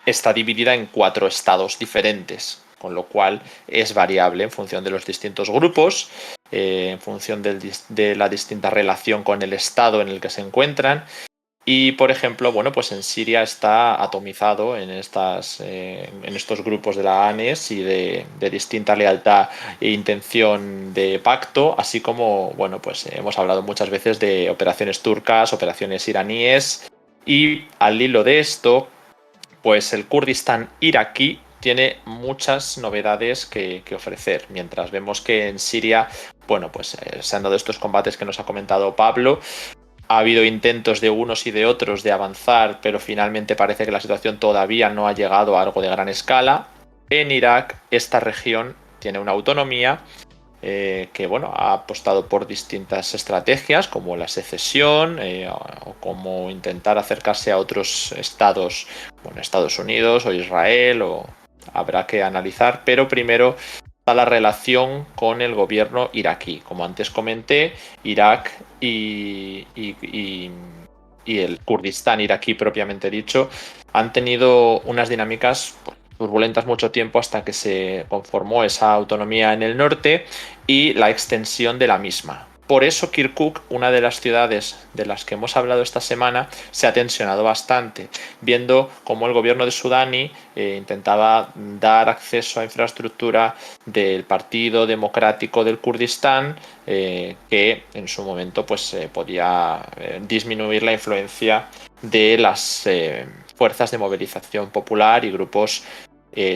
está dividida en 4 estados diferentes, con lo cual es variable en función de los distintos grupos, en función de la distinta relación con el estado en el que se encuentran. Y, por ejemplo, bueno, pues en Siria está atomizado en estos grupos de la ANES y de distinta lealtad e intención de pacto, así como, bueno, pues hemos hablado muchas veces de operaciones turcas, operaciones iraníes, y al hilo de esto, pues el Kurdistán iraquí tiene muchas novedades que ofrecer, mientras vemos que en Siria, bueno, pues se han dado estos combates que nos ha comentado Pablo. Ha habido intentos de unos y de otros de avanzar, pero finalmente parece que la situación todavía no ha llegado a algo de gran escala. En Irak, esta región tiene una autonomía que, bueno, ha apostado por distintas estrategias, como la secesión o como intentar acercarse a otros estados, bueno, Estados Unidos o Israel, o habrá que analizar, pero primero la relación con el gobierno iraquí. Como antes comenté, Irak y el Kurdistán iraquí propiamente dicho han tenido unas dinámicas turbulentas mucho tiempo hasta que se conformó esa autonomía en el norte y la extensión de la misma. por eso Kirkuk, una de las ciudades de las que hemos hablado esta semana, se ha tensionado bastante, viendo cómo el gobierno de Sudani intentaba dar acceso a infraestructura del Partido Democrático del Kurdistán, que en su momento pues podía disminuir la influencia de las fuerzas de movilización popular y grupos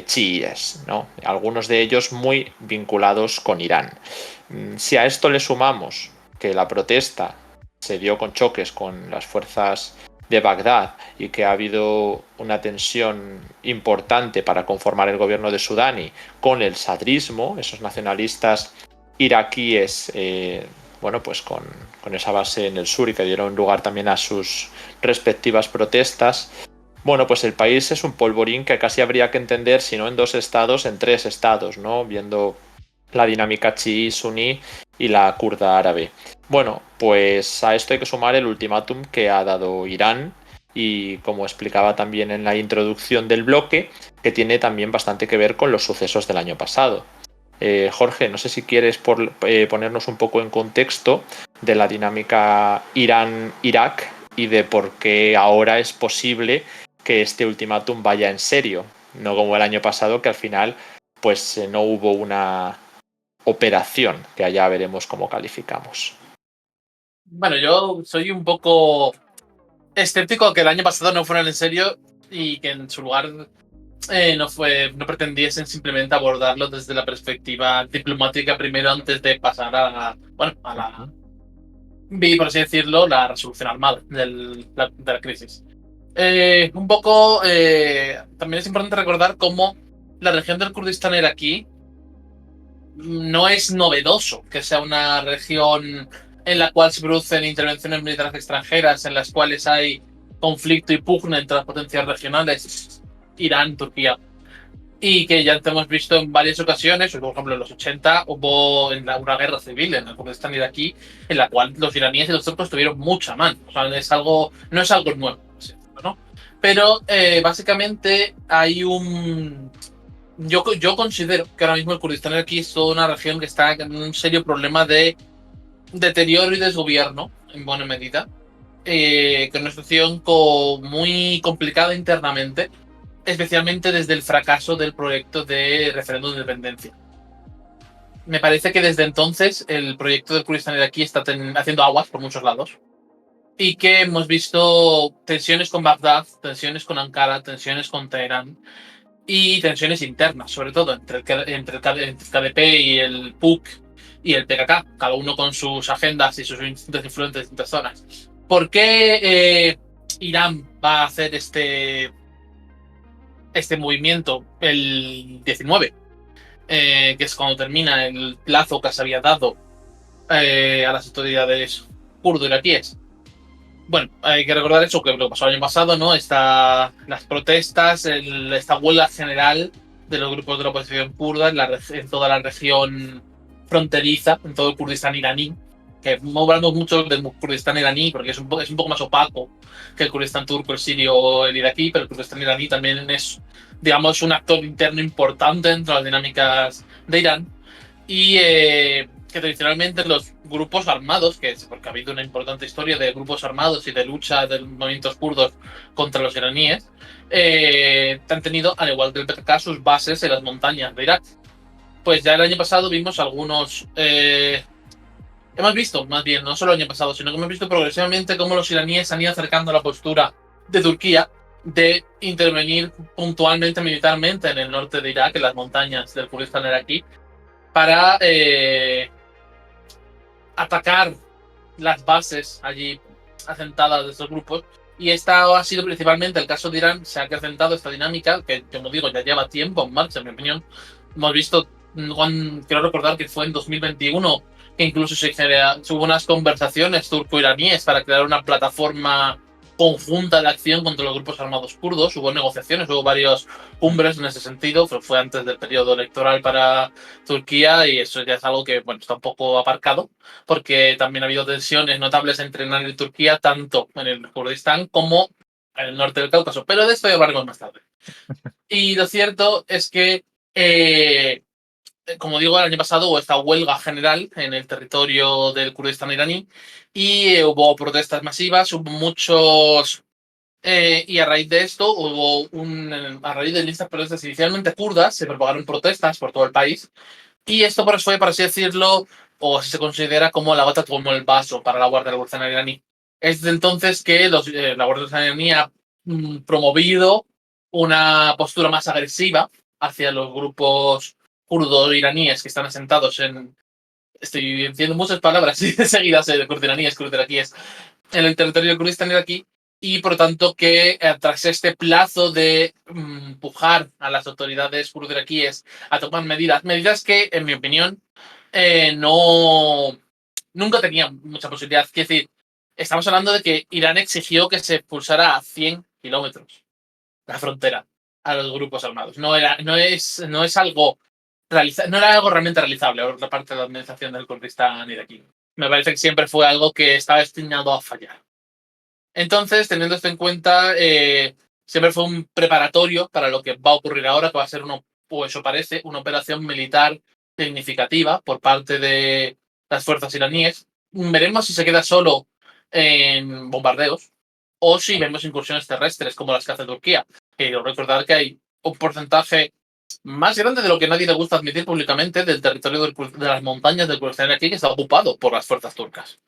chiíes, ¿no? Algunos de ellos muy vinculados con Irán. Si a esto le sumamos que la protesta se dio con choques con las fuerzas de Bagdad y que ha habido una tensión importante para conformar el gobierno de Sudani con el sadrismo, esos nacionalistas iraquíes, bueno, pues con esa base en el sur y que dieron lugar también a sus respectivas protestas. Bueno, pues el país es un polvorín que casi habría que entender, si no en 2 estados, en 3 estados, ¿no? Viendo la dinámica chií, suní y la kurda árabe. Bueno, pues a esto hay que sumar el ultimátum que ha dado Irán y, como explicaba también en la introducción del bloque, que tiene también bastante que ver con los sucesos del año pasado. Jorge, no sé si quieres ponernos un poco en contexto de la dinámica Irán-Irak y de por qué ahora es posible que este ultimátum vaya en serio, no como el año pasado, que al final pues no hubo una operación, que allá veremos cómo calificamos. Bueno, yo soy un poco escéptico que el año pasado no fueran en serio y que en su lugar no pretendiesen simplemente abordarlo desde la perspectiva diplomática primero antes de pasar a la, por así decirlo, la resolución armada de la crisis. También es importante recordar cómo la región del Kurdistán iraquí no es novedoso que sea una región en la cual se producen intervenciones militares extranjeras, en las cuales hay conflicto y pugna entre las potencias regionales, Irán, Turquía, y que ya hemos visto en varias ocasiones, por ejemplo en los 80 hubo una guerra civil en el Kurdistán iraquí, en la cual los iraníes y los turcos tuvieron mucha mano. O sea, no es algo nuevo, ¿no? Pero básicamente hay un... Yo considero que ahora mismo el Kurdistán iraquí es toda una región que está en un serio problema de deterioro y desgobierno, en buena medida, que es una situación muy complicada internamente, especialmente desde el fracaso del proyecto de referéndum de independencia. Me parece que desde entonces el proyecto del Kurdistán iraquí está haciendo aguas por muchos lados y que hemos visto tensiones con Bagdad, tensiones con Ankara, tensiones con Teherán y tensiones internas, sobre todo entre el KDP y el PUK y el PKK, cada uno con sus agendas y sus distintas influencias en distintas zonas. ¿Por qué Irán va a hacer este movimiento el 19? Que es cuando termina el plazo que se había dado a las autoridades kurdo-iraquíes. Bueno, hay que recordar eso, que lo que pasó el año pasado, ¿no? Las protestas, esta huelga general de los grupos de la oposición kurda en toda la región fronteriza, en todo el Kurdistán iraní, que hablamos mucho del Kurdistán iraní porque es un poco más opaco que el Kurdistán turco, el sirio o el iraquí, pero el Kurdistán iraní también es, digamos, un actor interno importante dentro de las dinámicas de Irán. Y que tradicionalmente los grupos armados, porque ha habido una importante historia de grupos armados y de lucha de movimientos kurdos contra los iraníes, han tenido, al igual que el PKK, sus bases en las montañas de Irak. Pues ya el año pasado vimos algunos... hemos visto, más bien, no solo el año pasado, sino que hemos visto progresivamente cómo los iraníes se han ido acercando a la postura de Turquía de intervenir puntualmente militarmente en el norte de Irak, en las montañas del Kurdistán iraquí, para atacar las bases allí asentadas de estos grupos. Y esta ha sido principalmente el caso de Irán. Se ha acrecentado esta dinámica, que como digo, ya lleva tiempo en marcha, en mi opinión. Hemos visto, quiero recordar que fue en 2021, que incluso hubo unas conversaciones turco-iraníes para crear una plataforma conjunta de acción contra los grupos armados kurdos. Hubo negociaciones, hubo varios cumbres en ese sentido. Fue antes del periodo electoral para Turquía y eso ya es algo que, bueno, está un poco aparcado, porque también ha habido tensiones notables entre Irán y Turquía, tanto en el Kurdistán como en el norte del Cáucaso. Pero de esto hablaremos más tarde. Y lo cierto es que como digo, el año pasado hubo esta huelga general en el territorio del Kurdistán iraní y hubo protestas masivas, hubo muchos... y a raíz de esto a raíz de listas protestas inicialmente kurdas, se propagaron protestas por todo el país y esto fue, por así decirlo, o así se considera como la gota como el vaso para la Guardia Revolucionaria iraní. Es de entonces que la Guardia Revolucionaria iraní ha promovido una postura más agresiva hacia los grupos kurdos iraníes que están asentados en... Estoy diciendo muchas palabras seguidas de kurdo-iraníes, kurdo-iraquíes, en el territorio del Kurdistán iraquí y por lo tanto que tras este plazo de empujar a las autoridades kurdo-iraquíes a tomar medidas que, en mi opinión, nunca tenían mucha posibilidad. Es decir, estamos hablando de que Irán exigió que se expulsara a 100 kilómetros la frontera a los grupos armados. No es algo no era algo realmente realizable por parte de la administración del Kurdistán iraquí. Me parece que siempre fue algo que estaba destinado a fallar. Entonces, teniendo esto en cuenta, siempre fue un preparatorio para lo que va a ocurrir ahora, que va a ser, o eso parece, una operación militar significativa por parte de las fuerzas iraníes. Veremos si se queda solo en bombardeos o si vemos incursiones terrestres como las que hace Turquía. Quiero recordar que hay un porcentaje más grande de lo que nadie le gusta admitir públicamente del territorio de las montañas del Kurdistán iraquí que está ocupado por las fuerzas turcas.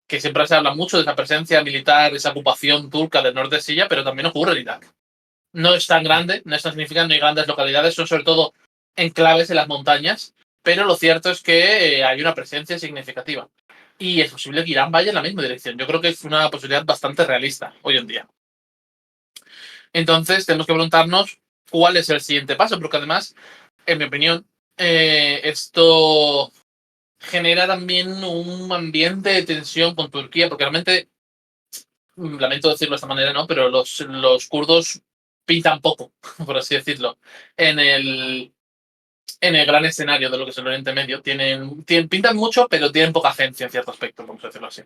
Que siempre se habla mucho de esa presencia militar, esa ocupación turca del norte de Siria, pero también ocurre en Irak. No es tan grande, no es tan significante, no hay grandes localidades, son sobre todo enclaves en las montañas, pero lo cierto es que hay una presencia significativa. Y es posible que Irán vaya en la misma dirección. Yo creo que es una posibilidad bastante realista hoy en día. Entonces, tenemos que preguntarnos cuál es el siguiente paso, porque además, en mi opinión, esto genera también un ambiente de tensión con Turquía, porque realmente, lamento decirlo de esta manera, ¿no? Pero los kurdos pintan poco, por así decirlo, en el gran escenario de lo que es el Oriente Medio. Pintan mucho, pero tienen poca agencia en cierto aspecto, vamos a decirlo así.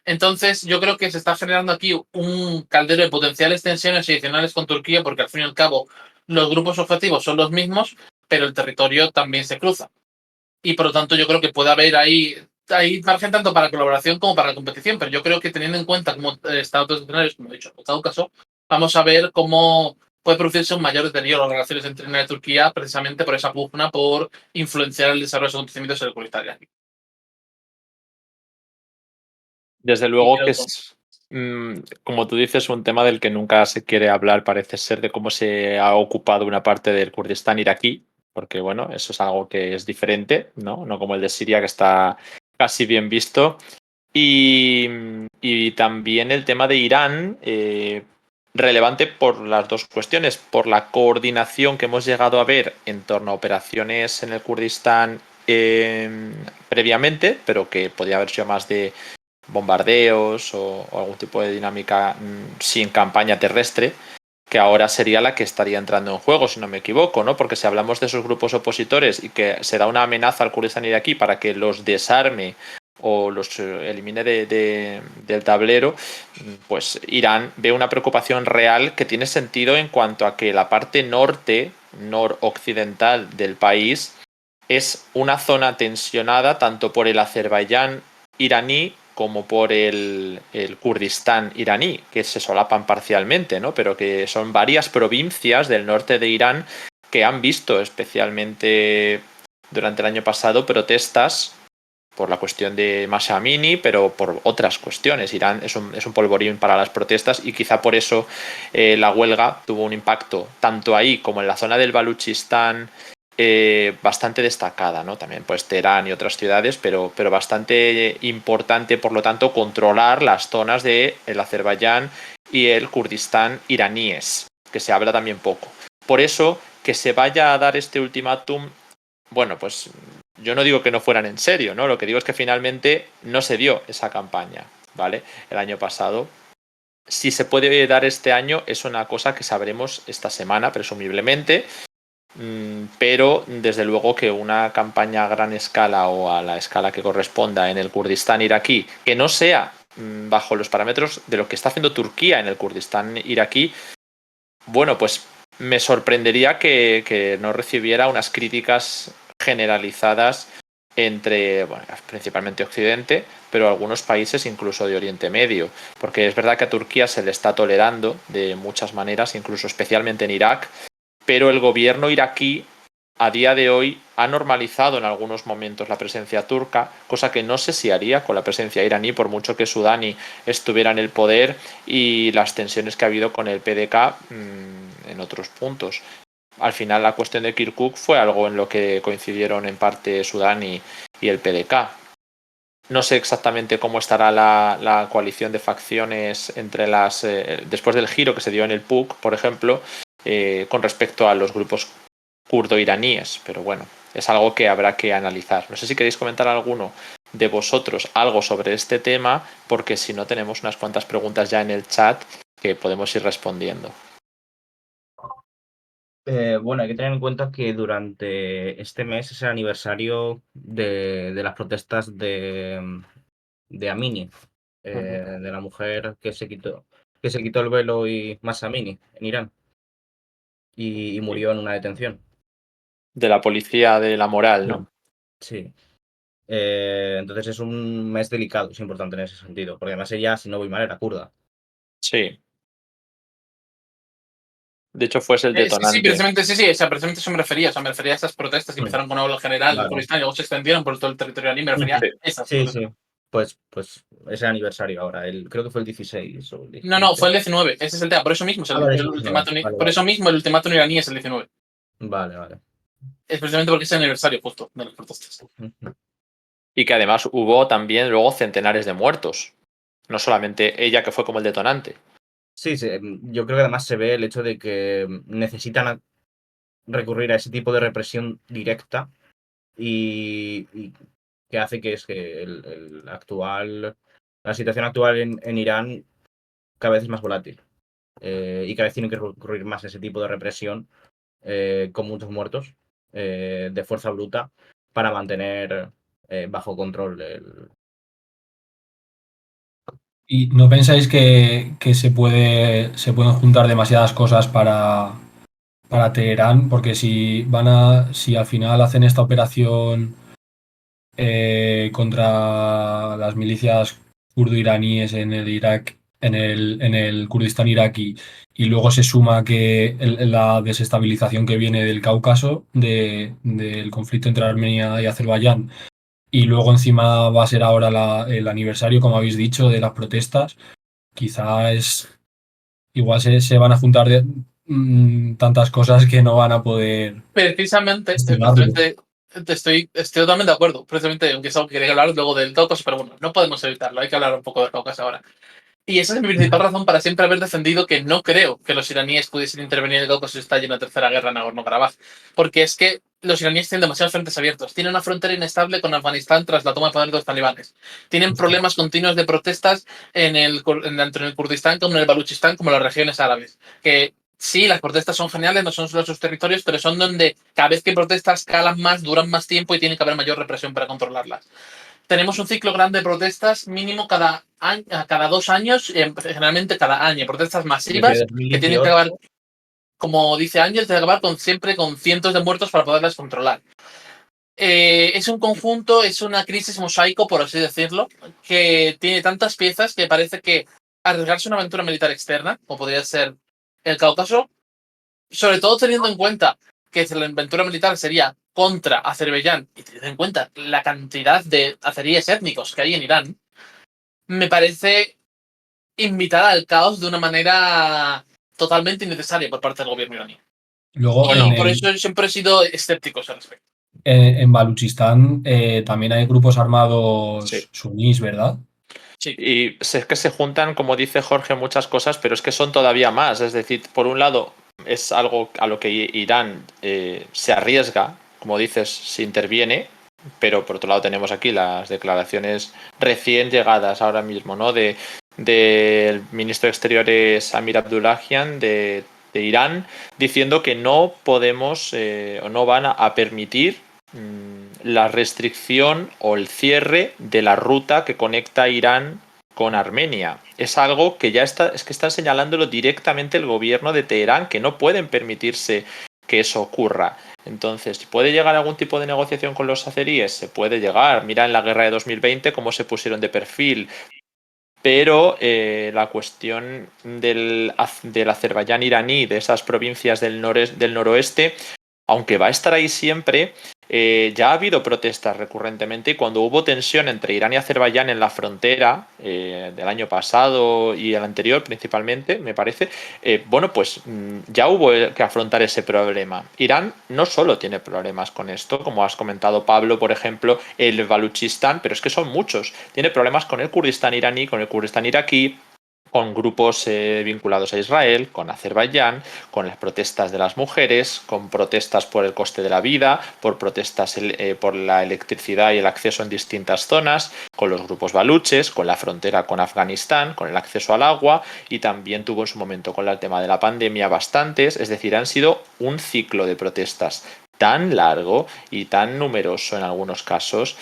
Entonces, yo creo que se está generando aquí un caldero de potenciales tensiones adicionales con Turquía, porque al fin y al cabo los grupos objetivos son los mismos, pero el territorio también se cruza. Y por lo tanto, yo creo que puede haber ahí margen tanto para colaboración como para competición, pero yo creo que teniendo en cuenta cómo están otros escenarios, como he dicho, en todo caso, vamos a ver cómo puede producirse un mayor deterioro en las relaciones entre Irán y Turquía precisamente por esa pugna por influenciar el desarrollo de los acontecimientos en el Kurdistán iraquí. Desde luego que es, como tú dices, un tema del que nunca se quiere hablar, parece ser, de cómo se ha ocupado una parte del Kurdistán iraquí, porque bueno, eso es algo que es diferente, ¿no? No como el de Siria, que está casi bien visto. Y también el tema de Irán, relevante por las dos cuestiones, por la coordinación que hemos llegado a ver en torno a operaciones en el Kurdistán previamente, pero que podía haber sido más de bombardeos o algún tipo de dinámica sin campaña terrestre, que ahora sería la que estaría entrando en juego, si no me equivoco, ¿no? Porque si hablamos de esos grupos opositores y que se da una amenaza al Kurdistán iraquí para que los desarme o los elimine del tablero, pues Irán ve una preocupación real que tiene sentido en cuanto a que la parte noroccidental del país es una zona tensionada tanto por el Azerbaiyán iraní como por el Kurdistán iraní, que se solapan parcialmente, ¿no? Pero que son varias provincias del norte de Irán que han visto, especialmente durante el año pasado, protestas por la cuestión de Mahsa Amini, pero por otras cuestiones. Irán es un polvorín para las protestas y quizá por eso la huelga tuvo un impacto tanto ahí como en la zona del Baluchistán, bastante destacada, ¿no? También pues Teherán y otras ciudades, pero bastante importante, por lo tanto, controlar las zonas del Azerbaiyán y el Kurdistán iraníes, que se habla también poco. Por eso, que se vaya a dar este ultimátum, bueno, pues yo no digo que no fueran en serio, ¿no? Lo que digo es que finalmente no se dio esa campaña, ¿vale? El año pasado. Si se puede dar este año es una cosa que sabremos esta semana, presumiblemente. Pero desde luego que una campaña a gran escala o a la escala que corresponda en el Kurdistán iraquí, que no sea bajo los parámetros de lo que está haciendo Turquía en el Kurdistán iraquí, bueno, pues me sorprendería que no recibiera unas críticas generalizadas entre, bueno, principalmente Occidente, pero algunos países incluso de Oriente Medio, porque es verdad que a Turquía se le está tolerando de muchas maneras, incluso especialmente en Irak, pero el gobierno iraquí a día de hoy ha normalizado en algunos momentos la presencia turca, cosa que no sé si haría con la presencia iraní, por mucho que Sudani estuviera en el poder y las tensiones que ha habido con el PDK en otros puntos. Al final la cuestión de Kirkuk fue algo en lo que coincidieron en parte Sudán y el PDK. No sé exactamente cómo estará la coalición de facciones entre las después del giro que se dio en el PUK, por ejemplo, con respecto a los grupos kurdo-iraníes, pero bueno, es algo que habrá que analizar. No sé si queréis comentar alguno de vosotros algo sobre este tema, porque si no tenemos unas cuantas preguntas ya en el chat que podemos ir respondiendo. Bueno, hay que tener en cuenta que durante este mes es el aniversario de las protestas de Amini, de la mujer que se quitó el velo y Mahsa Amini en Irán y murió en una detención. De la policía de la moral, ¿no? Sí. Entonces es un mes delicado, es importante en ese sentido, porque además ella, si no voy mal, era kurda. Sí. De hecho, fuese el detonante. Sí, precisamente, o sea, precisamente eso me refería. O sea, me refería a esas protestas que empezaron con una huelga general en Kurdistán y luego se extendieron por todo el territorio iraní. Me refería a esas protestas. Sí. Pues ese aniversario ahora, creo que fue el 16 o el 17. No, fue el 19. Ese es el tema. Por eso mismo, por eso mismo el ultimátum iraní es el 19. Vale. Es precisamente porque es el aniversario justo de las protestas. Y que además hubo también luego centenares de muertos. No solamente ella, que fue como el detonante. Sí, yo creo que además se ve el hecho de que necesitan recurrir a ese tipo de represión directa y que hace que es que la situación actual en Irán cada vez es más volátil y cada vez tienen que recurrir más a ese tipo de represión con muchos muertos de fuerza bruta para mantener bajo control ¿Y no pensáis que se pueden juntar demasiadas cosas para Teherán? Porque si al final hacen esta operación contra las milicias kurdo-iraníes en el Irak, en el Kurdistán iraquí, y luego se suma que la desestabilización que viene del Cáucaso, del conflicto entre Armenia y Azerbaiyán, y luego encima va a ser ahora el aniversario, como habéis dicho, de las protestas, igual se van a juntar tantas cosas que no van a poder Precisamente estoy totalmente de acuerdo. Precisamente, aunque es algo que quería hablar luego del Cáucaso, pero bueno, no podemos evitarlo. Hay que hablar un poco del Cáucaso ahora. Y esa es mi principal razón para siempre haber defendido que no creo que los iraníes pudiesen intervenir en el Cáucaso si está llena de tercera guerra en Nagorno-Karabaj. Porque es que los iraníes tienen demasiados frentes abiertos. Tienen una frontera inestable con Afganistán tras la toma de poder de los talibanes. Tienen problemas continuos de protestas tanto en el Kurdistán como en el Baluchistán, como en las regiones árabes. Que sí, las protestas son geniales, no son solo sus territorios, pero son donde cada vez que protestas calan más, duran más tiempo y tiene que haber mayor represión para controlarlas. Tenemos un ciclo grande de protestas mínimo cada 2 años, generalmente cada año, protestas masivas que tienen que acabar, como dice Ángel, tienen que acabar siempre con cientos de muertos para poderlas controlar. Es un conjunto, es una crisis mosaico, por así decirlo, que tiene tantas piezas que parece que arriesgarse una aventura militar externa, como podría ser el Cáucaso, sobre todo teniendo en cuenta que la aventura militar sería contra Azerbaiyán y teniendo en cuenta la cantidad de azeríes étnicos que hay en Irán, me parece invitar al caos de una manera totalmente innecesaria por parte del gobierno iraní. Luego, Y por eso siempre he sido escéptico al respecto. En Baluchistán también hay grupos armados sunís, ¿verdad? Sí. Y es que se juntan, como dice Jorge, muchas cosas, pero es que son todavía más. Es decir, por un lado, es algo a lo que Irán se arriesga, como dices, se interviene, pero por otro lado tenemos aquí las declaraciones recién llegadas ahora mismo, ¿no? Del ministro de Exteriores Amir Abdullahian de Irán, diciendo que no podemos o no van a permitir la restricción o el cierre de la ruta que conecta Irán con Armenia. Es algo que ya están señalándolo directamente el gobierno de Teherán, que no pueden permitirse que eso ocurra. Entonces, ¿puede llegar a algún tipo de negociación con los azeríes? Se puede llegar. Mira en la guerra de 2020 cómo se pusieron de perfil. Pero la cuestión del Azerbaiyán iraní, de esas provincias del noroeste, aunque va a estar ahí siempre, ya ha habido protestas recurrentemente, y cuando hubo tensión entre Irán y Azerbaiyán en la frontera del año pasado y el anterior principalmente, me parece, bueno, pues ya hubo que afrontar ese problema. Irán no solo tiene problemas con esto, como has comentado, Pablo, por ejemplo, el Baluchistán, pero es que son muchos. Tiene problemas con el Kurdistán iraní, con el Kurdistán iraquí, con grupos vinculados a Israel, con Azerbaiyán, con las protestas de las mujeres, con protestas por el coste de la vida, por protestas por la electricidad y el acceso en distintas zonas, con los grupos baluches, con la frontera con Afganistán, con el acceso al agua, y también tuvo en su momento con el tema de la pandemia bastantes. Es decir, han sido un ciclo de protestas tan largo y tan numeroso en algunos casos,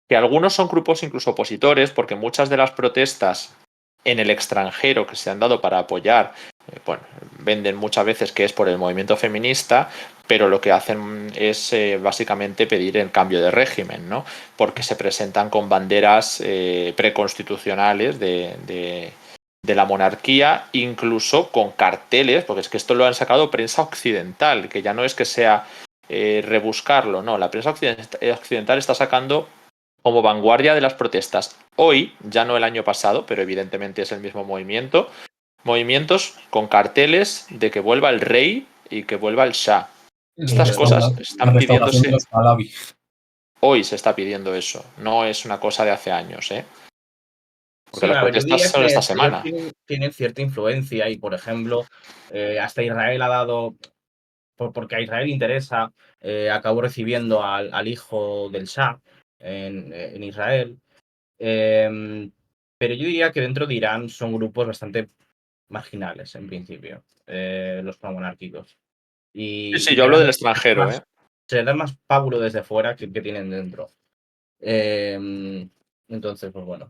que algunos son grupos incluso opositores, porque muchas de las protestas en el extranjero que se han dado para apoyar, bueno, venden muchas veces que es por el movimiento feminista, pero lo que hacen es básicamente pedir el cambio de régimen, ¿no? Porque se presentan con banderas preconstitucionales de la monarquía, incluso con carteles, porque es que esto lo han sacado prensa occidental, que ya no es que sea rebuscarlo, no, la prensa occidental está sacando como vanguardia de las protestas. Hoy, ya no el año pasado, pero evidentemente es el mismo movimiento, movimientos con carteles de que vuelva el rey y que vuelva el Shah. Estas cosas están pidiéndose. Hoy se está pidiendo eso, no es una cosa de hace años, ¿eh? Porque Sí, las a ver, yo protestas diría son que esta ellos semana. tienen cierta influencia y, por ejemplo, hasta Israel ha dado, porque a Israel interesa, acabó recibiendo al hijo del Shah en Israel. Pero yo diría que dentro de Irán son grupos bastante marginales, en principio, los promonárquicos. Sí, Y yo hablo del realmente extranjero, ¿eh? se les da más pábulo desde fuera que tienen dentro. Entonces, pues bueno.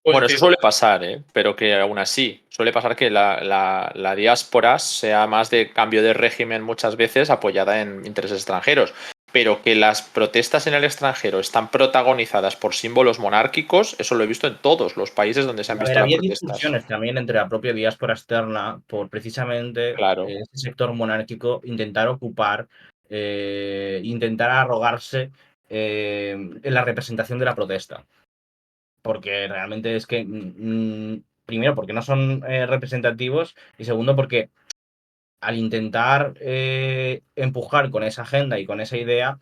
Bueno, eso suele pasar, ¿eh? Pero que aún así, suele pasar que la diáspora sea más de cambio de régimen muchas veces apoyada en intereses extranjeros. Pero que las protestas en el extranjero están protagonizadas por símbolos monárquicos, eso lo he visto en todos los países donde se han A ver, visto las había protestas. discusiones también entre la propia diáspora externa por precisamente Claro. este sector monárquico intentar ocupar, intentar arrogarse en la representación de la protesta. Porque realmente es que, primero, porque no son representativos, y segundo, porque al intentar empujar con esa agenda y con esa idea,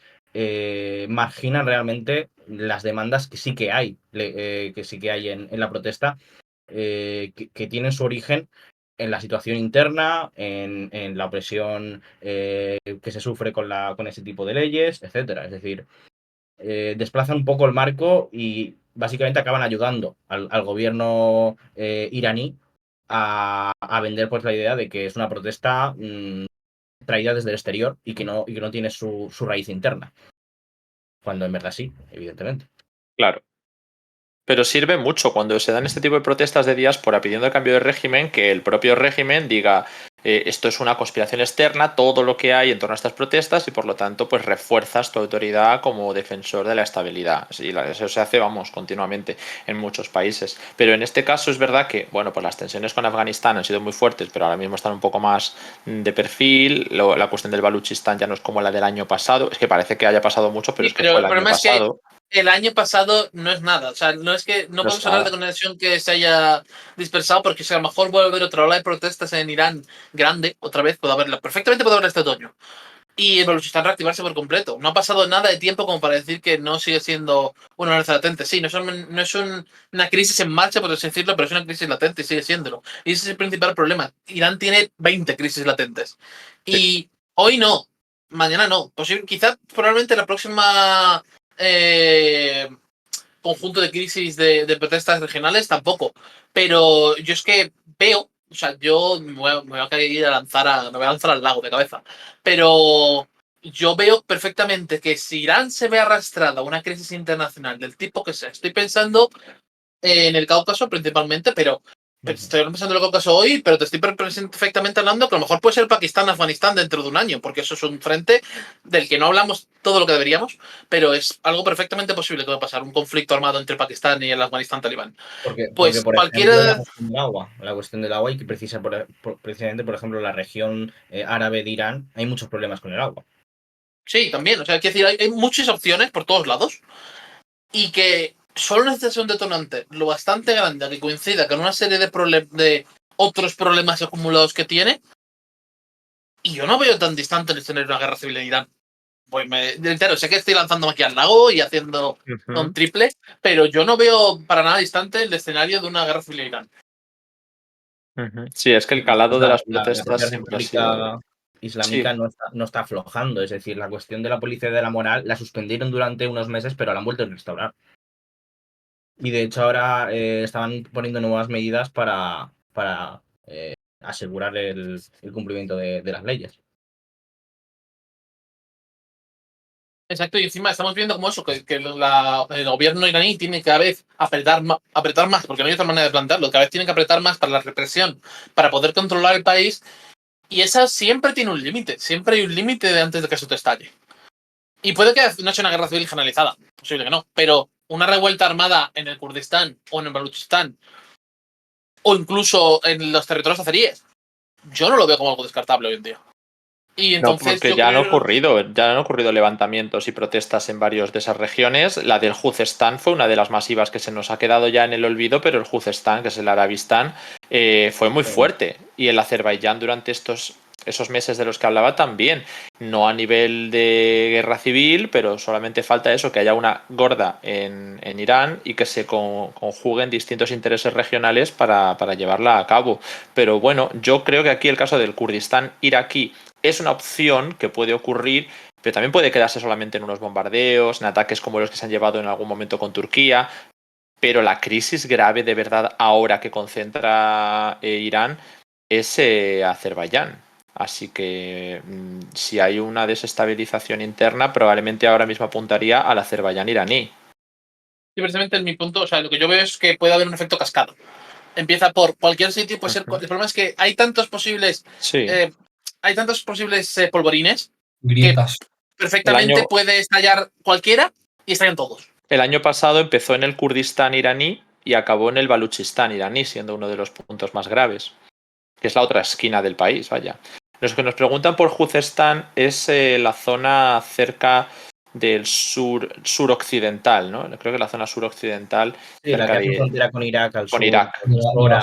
marginan realmente las demandas que sí que hay, que sí que hay en la protesta, que tienen su origen en la situación interna, en la opresión que se sufre con ese tipo de leyes, etcétera. Es decir, desplazan un poco el marco y básicamente acaban ayudando al gobierno iraní a vender pues la idea de que es una protesta traída desde el exterior y que no tiene su raíz interna. Cuando en verdad sí, evidentemente. Claro. Pero sirve mucho cuando se dan este tipo de protestas de diáspora pidiendo el cambio de régimen, que el propio régimen diga esto es una conspiración externa, todo lo que hay en torno a estas protestas, y por lo tanto pues refuerzas tu autoridad como defensor de la estabilidad. Sí, eso se hace, vamos, continuamente en muchos países. Pero en este caso es verdad que, bueno, pues las tensiones con Afganistán han sido muy fuertes, pero ahora mismo están un poco más de perfil. La cuestión del Baluchistán ya no es como la del año pasado. Es que parece que haya pasado mucho, pero Sí, es que fue el año problema es que pasado. el año pasado no es nada. O sea, no es que no No es podemos hablar de nada. conexión que se haya dispersado, porque si a lo mejor vuelve a haber otra ola de protestas en Irán grande, otra vez, puede haberla. Perfectamente puede haberla este otoño. Y el Baluchistán reactivarse por completo. No ha pasado nada de tiempo como para decir que no sigue siendo una amenaza latente. Sí, no es una crisis en marcha, por así decirlo, pero es una crisis latente y sigue siéndolo. Y ese es el principal problema. Irán tiene 20 crisis latentes. Sí. Y hoy no, mañana no. Quizá probablemente la próxima conjunto de crisis de protestas regionales tampoco. Pero yo es que veo, o sea, yo me voy a ir a lanzar me voy a lanzar al lago de cabeza. Pero yo veo perfectamente que si Irán se ve arrastrada a una crisis internacional del tipo que sea, estoy pensando en el Cáucaso principalmente, pero estoy pensando en lo que pasó hoy, pero te estoy perfectamente hablando que a lo mejor puede ser Pakistán-Afganistán dentro de un año, porque eso es un frente del que no hablamos todo lo que deberíamos, pero es algo perfectamente posible que va a pasar, un conflicto armado entre Pakistán y el Afganistán talibán. Porque, Pues por cualquiera ejemplo, la cuestión del agua y que precisamente, por ejemplo, la región árabe de Irán, hay muchos problemas con el agua. Sí, también. O sea, quiero decir, hay muchas opciones por todos lados y que solo necesitas un detonante lo bastante grande que coincida con una serie de otros problemas acumulados que tiene. Y yo no veo tan distante el tener una guerra civil en Irán. Pues entero, sé que estoy lanzándome aquí al lago y haciendo un triple, pero yo no veo para nada distante el escenario de una guerra civil en Irán. Sí, es que el calado de las La protestas siempre ha sido... República Islámica Sí. no está aflojando. Es decir, la cuestión de la policía de la moral la suspendieron durante unos meses, pero la han vuelto a restaurar. Y de hecho ahora estaban poniendo nuevas medidas para asegurar el cumplimiento de las leyes. Exacto, y encima estamos viendo como eso, que el gobierno iraní tiene que cada vez apretar más, porque no hay otra manera de plantearlo, cada vez tiene que apretar más para la represión, para poder controlar el país, y esa siempre tiene un límite, siempre hay un límite antes de que eso te estalle. Y puede que no sea una guerra civil generalizada, posible que no, pero una revuelta armada en el Kurdistán o en el Baluchistán, o incluso en los territorios azeríes, yo no lo veo como algo descartable hoy en día. Y No, entonces porque yo ya creo... han ocurrido levantamientos y protestas en varios de esas regiones. La del Juzestán fue una de las masivas que se nos ha quedado ya en el olvido, pero el Juzestán, que es el Arabistán, fue muy fuerte. Y el Azerbaiyán durante esos meses de los que hablaba también. No a nivel de guerra civil, pero solamente falta eso, que haya una gorda en Irán y que se conjuguen distintos intereses regionales para llevarla a cabo. Pero bueno, yo creo que aquí el caso del Kurdistán iraquí es una opción que puede ocurrir, pero también puede quedarse solamente en unos bombardeos, en ataques como los que se han llevado en algún momento con Turquía. Pero la crisis grave de verdad ahora que concentra Irán es Azerbaiyán. Así que si hay una desestabilización interna, probablemente ahora mismo apuntaría al Azerbaiyán iraní. Y precisamente en mi punto, o sea, lo que yo veo es que puede haber un efecto cascada. Empieza por cualquier sitio, puede ser. El problema es que hay tantos posibles. Sí. Hay tantos posibles polvorines Grietas. que perfectamente año- puede estallar cualquiera y estallan todos. El año pasado empezó en el Kurdistán iraní y acabó en el Baluchistán iraní, siendo uno de los puntos más graves, que es la otra esquina del país, vaya. Los que nos preguntan por Juzestán es la zona cerca del suroccidental, ¿no? Creo que la zona suroccidental, Sí, la que cerca hace de frontera con Irak al con sur. Irak. De Basora,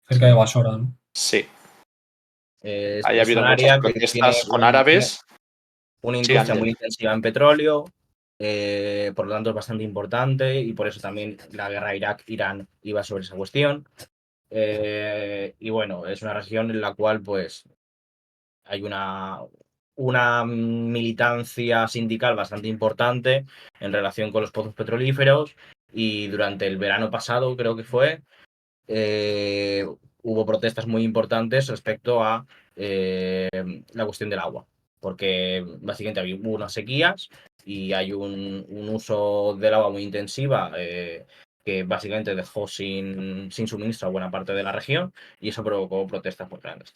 cerca de Basora, ¿no? Sí. Es Ahí ha habido un muchas área que tiene protestas con árabes. una Sí, industria Ángel. muy intensiva en petróleo, por lo tanto es bastante importante y por eso también la guerra Irak-Irán iba sobre esa cuestión. Y bueno, es una región en la cual pues hay una militancia sindical bastante importante en relación con los pozos petrolíferos y durante el verano pasado creo que fue, hubo protestas muy importantes respecto a la cuestión del agua, porque básicamente hubo unas sequías y hay un uso del agua muy intensiva que básicamente dejó sin suministro a buena parte de la región y eso provocó protestas muy grandes.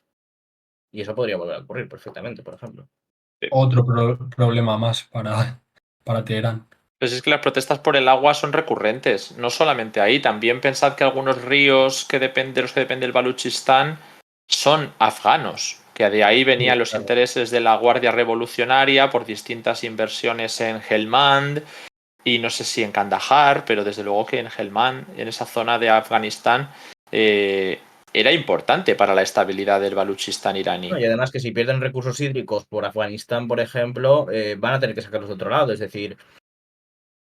Y eso podría volver a ocurrir perfectamente, por ejemplo. Otro problema más para Teherán. Pues es que las protestas por el agua son recurrentes, no solamente ahí, también pensad que algunos ríos de los que depende el Baluchistán son afganos, que de ahí venían los intereses de la Guardia Revolucionaria por distintas inversiones en Helmand y no sé si en Kandahar, pero desde luego que en Helmand, en esa zona de Afganistán, era importante para la estabilidad del Baluchistán iraní. Y además que si pierden recursos hídricos por Afganistán, por ejemplo, van a tener que sacarlos de otro lado. Es decir,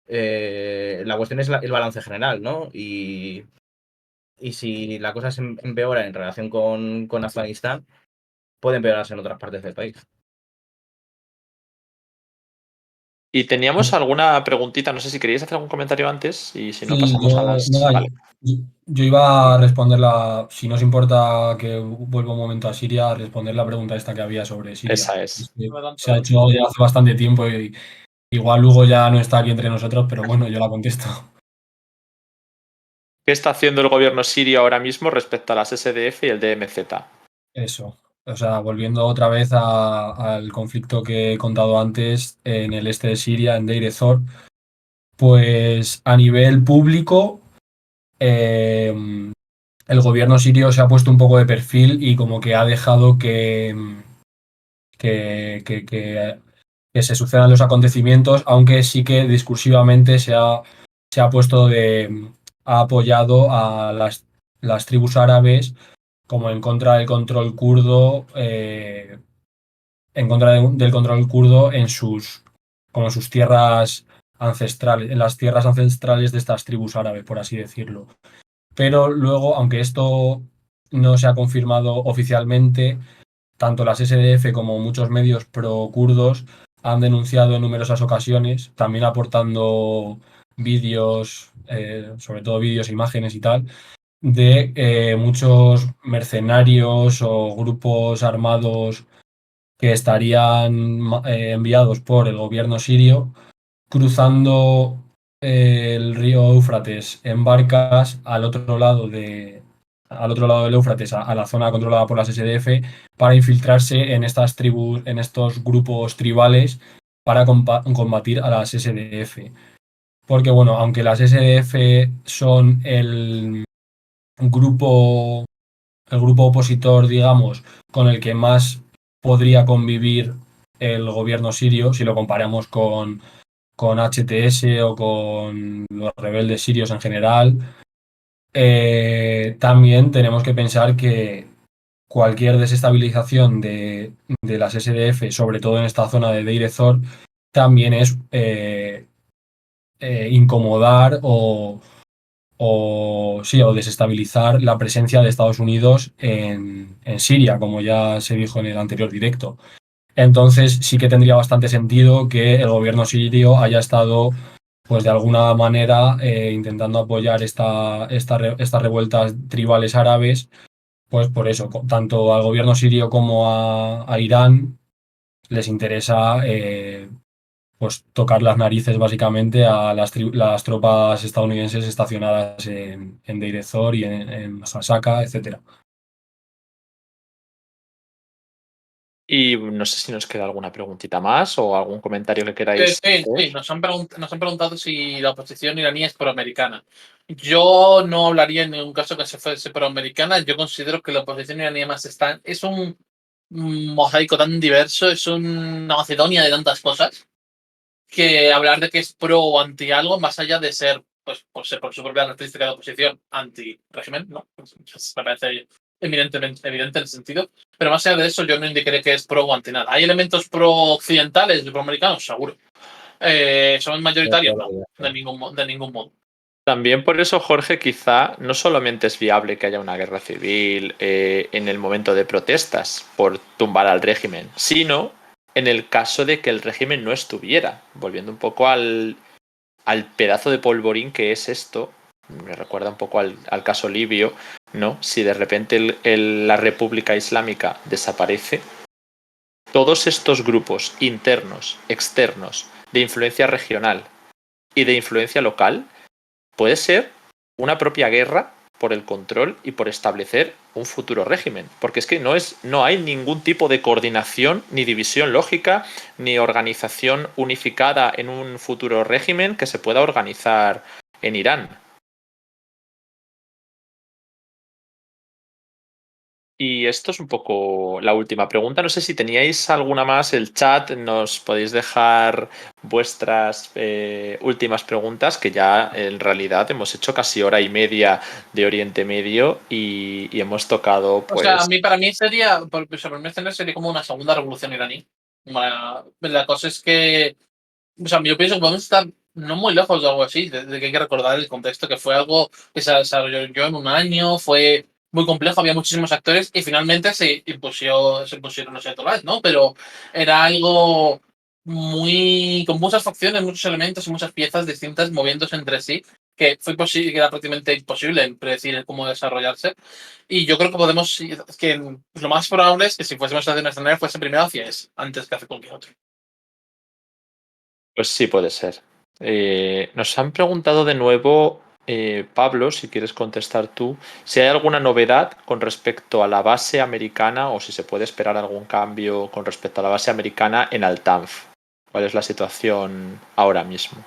la cuestión es el balance general, ¿no? Y si la cosa se empeora en relación con Afganistán, puede empeorarse en otras partes del país. Y teníamos alguna preguntita, no sé si queríais hacer algún comentario antes y si no Sí, pasamos a las... Vale. yo iba a responder si no os importa que vuelva un momento a Siria, a responder la pregunta esta que había sobre Siria. Esa es. Que se ha hecho ya hace bastante tiempo y igual Hugo ya no está aquí entre nosotros, pero bueno, yo la contesto. ¿Qué está haciendo el gobierno sirio ahora mismo respecto a las SDF y el DMZ? Eso. O sea, volviendo otra vez al conflicto que he contado antes en el este de Siria, en Deir ez-Zor, pues a nivel público, el gobierno sirio se ha puesto un poco de perfil y como que ha dejado que, que- que- que se sucedan los acontecimientos, aunque sí que discursivamente se ha puesto ha apoyado a las tribus árabes como en contra del control kurdo, en contra del control kurdo como en sus tierras ancestrales, en las tierras ancestrales de estas tribus árabes, por así decirlo. Pero luego, aunque esto no se ha confirmado oficialmente, tanto las SDF como muchos medios pro-kurdos han denunciado en numerosas ocasiones, también aportando vídeos, sobre todo vídeos, imágenes y tal, de muchos mercenarios o grupos armados que estarían enviados por el gobierno sirio cruzando el río Éufrates en barcas al otro lado del Éufrates, a la zona controlada por las SDF, para infiltrarse en estas tribus, en estos grupos tribales para combatir a las SDF. Porque bueno, aunque las SDF son grupo, el grupo opositor, digamos, con el que más podría convivir el gobierno sirio, si lo comparamos con HTS o con los rebeldes sirios en general, también tenemos que pensar que cualquier desestabilización de las SDF, sobre todo en esta zona de Deir ez-Zor, también es incomodar sí, o desestabilizar la presencia de Estados Unidos en Siria, como ya se dijo en el anterior directo. Entonces sí que tendría bastante sentido que el gobierno sirio haya estado, pues de alguna manera, intentando apoyar estas revueltas tribales árabes, pues por eso, tanto al gobierno sirio como a Irán les interesa pues tocar las narices básicamente a las tropas estadounidenses estacionadas en Deir ez-Zor y en Hasaka, etcétera. Y no sé si nos queda alguna preguntita más o algún comentario que queráis Sí, hacer. sí, nos han preguntado si la oposición iraní es proamericana. Yo no hablaría en ningún caso que se fuese proamericana. Yo considero que la oposición iraní más es un mosaico tan diverso, es una Macedonia de tantas cosas, que hablar de que es pro o anti algo, más allá de ser, pues, por su propia característica de oposición anti-régimen, ¿no? Pues, me parece evidente en ese sentido. Pero más allá de eso, yo no indicaré que es pro o anti nada. ¿Hay elementos pro-occidentales, pro-americanos? Seguro. ¿Son mayoritarios? No, de ningún modo. También por eso, Jorge, quizá no solamente es viable que haya una guerra civil en el momento de protestas por tumbar al régimen, sino en el caso de que el régimen no estuviera. Volviendo un poco al pedazo de polvorín que es esto, me recuerda un poco al caso libio, ¿no? Si de repente la República Islámica desaparece, todos estos grupos internos, externos, de influencia regional y de influencia local, puede ser una propia guerra por el control y por establecer un futuro régimen. Porque es que no hay ningún tipo de coordinación, ni división lógica, ni organización unificada en un futuro régimen que se pueda organizar en Irán. Y esto es un poco la última pregunta. No sé si teníais alguna más. El chat nos podéis dejar vuestras últimas preguntas, que ya en realidad hemos hecho casi hora y media de Oriente Medio y hemos tocado, O sea, pues. para mí sería, sobre mi escenario sería como una segunda revolución iraní. La cosa es que, o sea, yo pienso que podemos estar no muy lejos de algo así, de que hay que recordar el contexto, que fue algo que se desarrolló en un año, fue muy complejo, había muchísimos actores y finalmente se impusieron los ayatolás, ¿no? Pero era algo con muchas facciones, muchos elementos y muchas piezas distintas moviéndose entre sí, que que era prácticamente imposible predecir cómo desarrollarse. Y yo creo que lo más probable es que si fuésemos a hacer una escenario fuese primero hacia ese, antes que hacia cualquier otro. Pues sí, puede ser. Nos han preguntado de nuevo Pablo, si quieres contestar tú, si hay alguna novedad con respecto a la base americana o si se puede esperar algún cambio con respecto a la base americana en Altanf. ¿Cuál es la situación ahora mismo?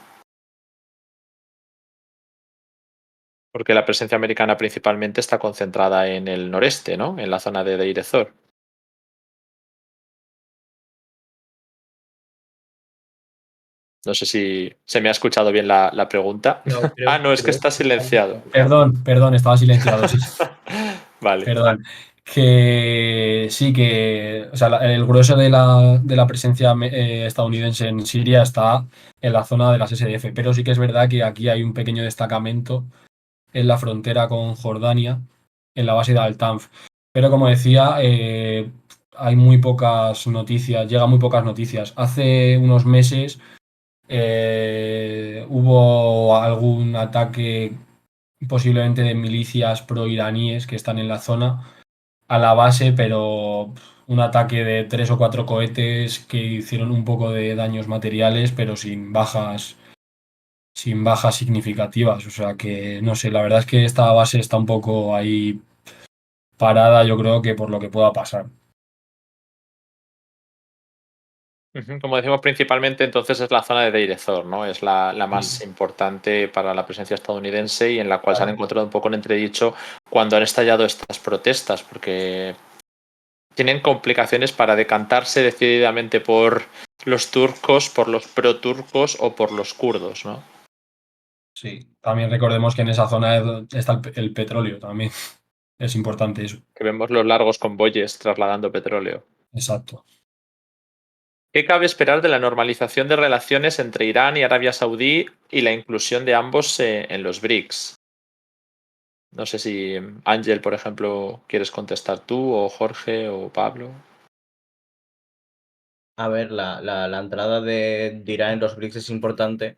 Porque la presencia americana principalmente está concentrada en el noreste, ¿no? En la zona de Deir ez-Zor. No sé si se me ha escuchado bien la pregunta. No, es que está silenciado. Perdón, estaba silenciado, sí. Vale. Perdón. Que sí, que o sea, el grueso de la presencia estadounidense en Siria está en la zona de las SDF, pero sí que es verdad que aquí hay un pequeño destacamento en la frontera con Jordania, en la base de Al-Tanf. Pero como decía, hay muy pocas noticias, llegan muy pocas noticias. Hace unos meses hubo algún ataque posiblemente de milicias pro-iraníes que están en la zona a la base, pero un ataque de 3 o 4 cohetes que hicieron un poco de daños materiales, pero sin bajas significativas. O sea que, no sé, la verdad es que esta base está un poco ahí parada, yo creo que por lo que pueda pasar. Como decimos principalmente, entonces es la zona de Deir ez-Zor, ¿no? Es la más importante para la presencia estadounidense y en la cual se han encontrado un poco en entredicho cuando han estallado estas protestas, porque tienen complicaciones para decantarse decididamente por los turcos, por los pro-turcos o por los kurdos, ¿no? Sí, también recordemos que en esa zona está el petróleo también. Es importante eso. Que vemos los largos convoyes trasladando petróleo. Exacto. ¿Qué cabe esperar de la normalización de relaciones entre Irán y Arabia Saudí y la inclusión de ambos en los BRICS? No sé si Ángel, por ejemplo, quieres contestar tú, o Jorge, o Pablo. A ver, la entrada de Irán en los BRICS es importante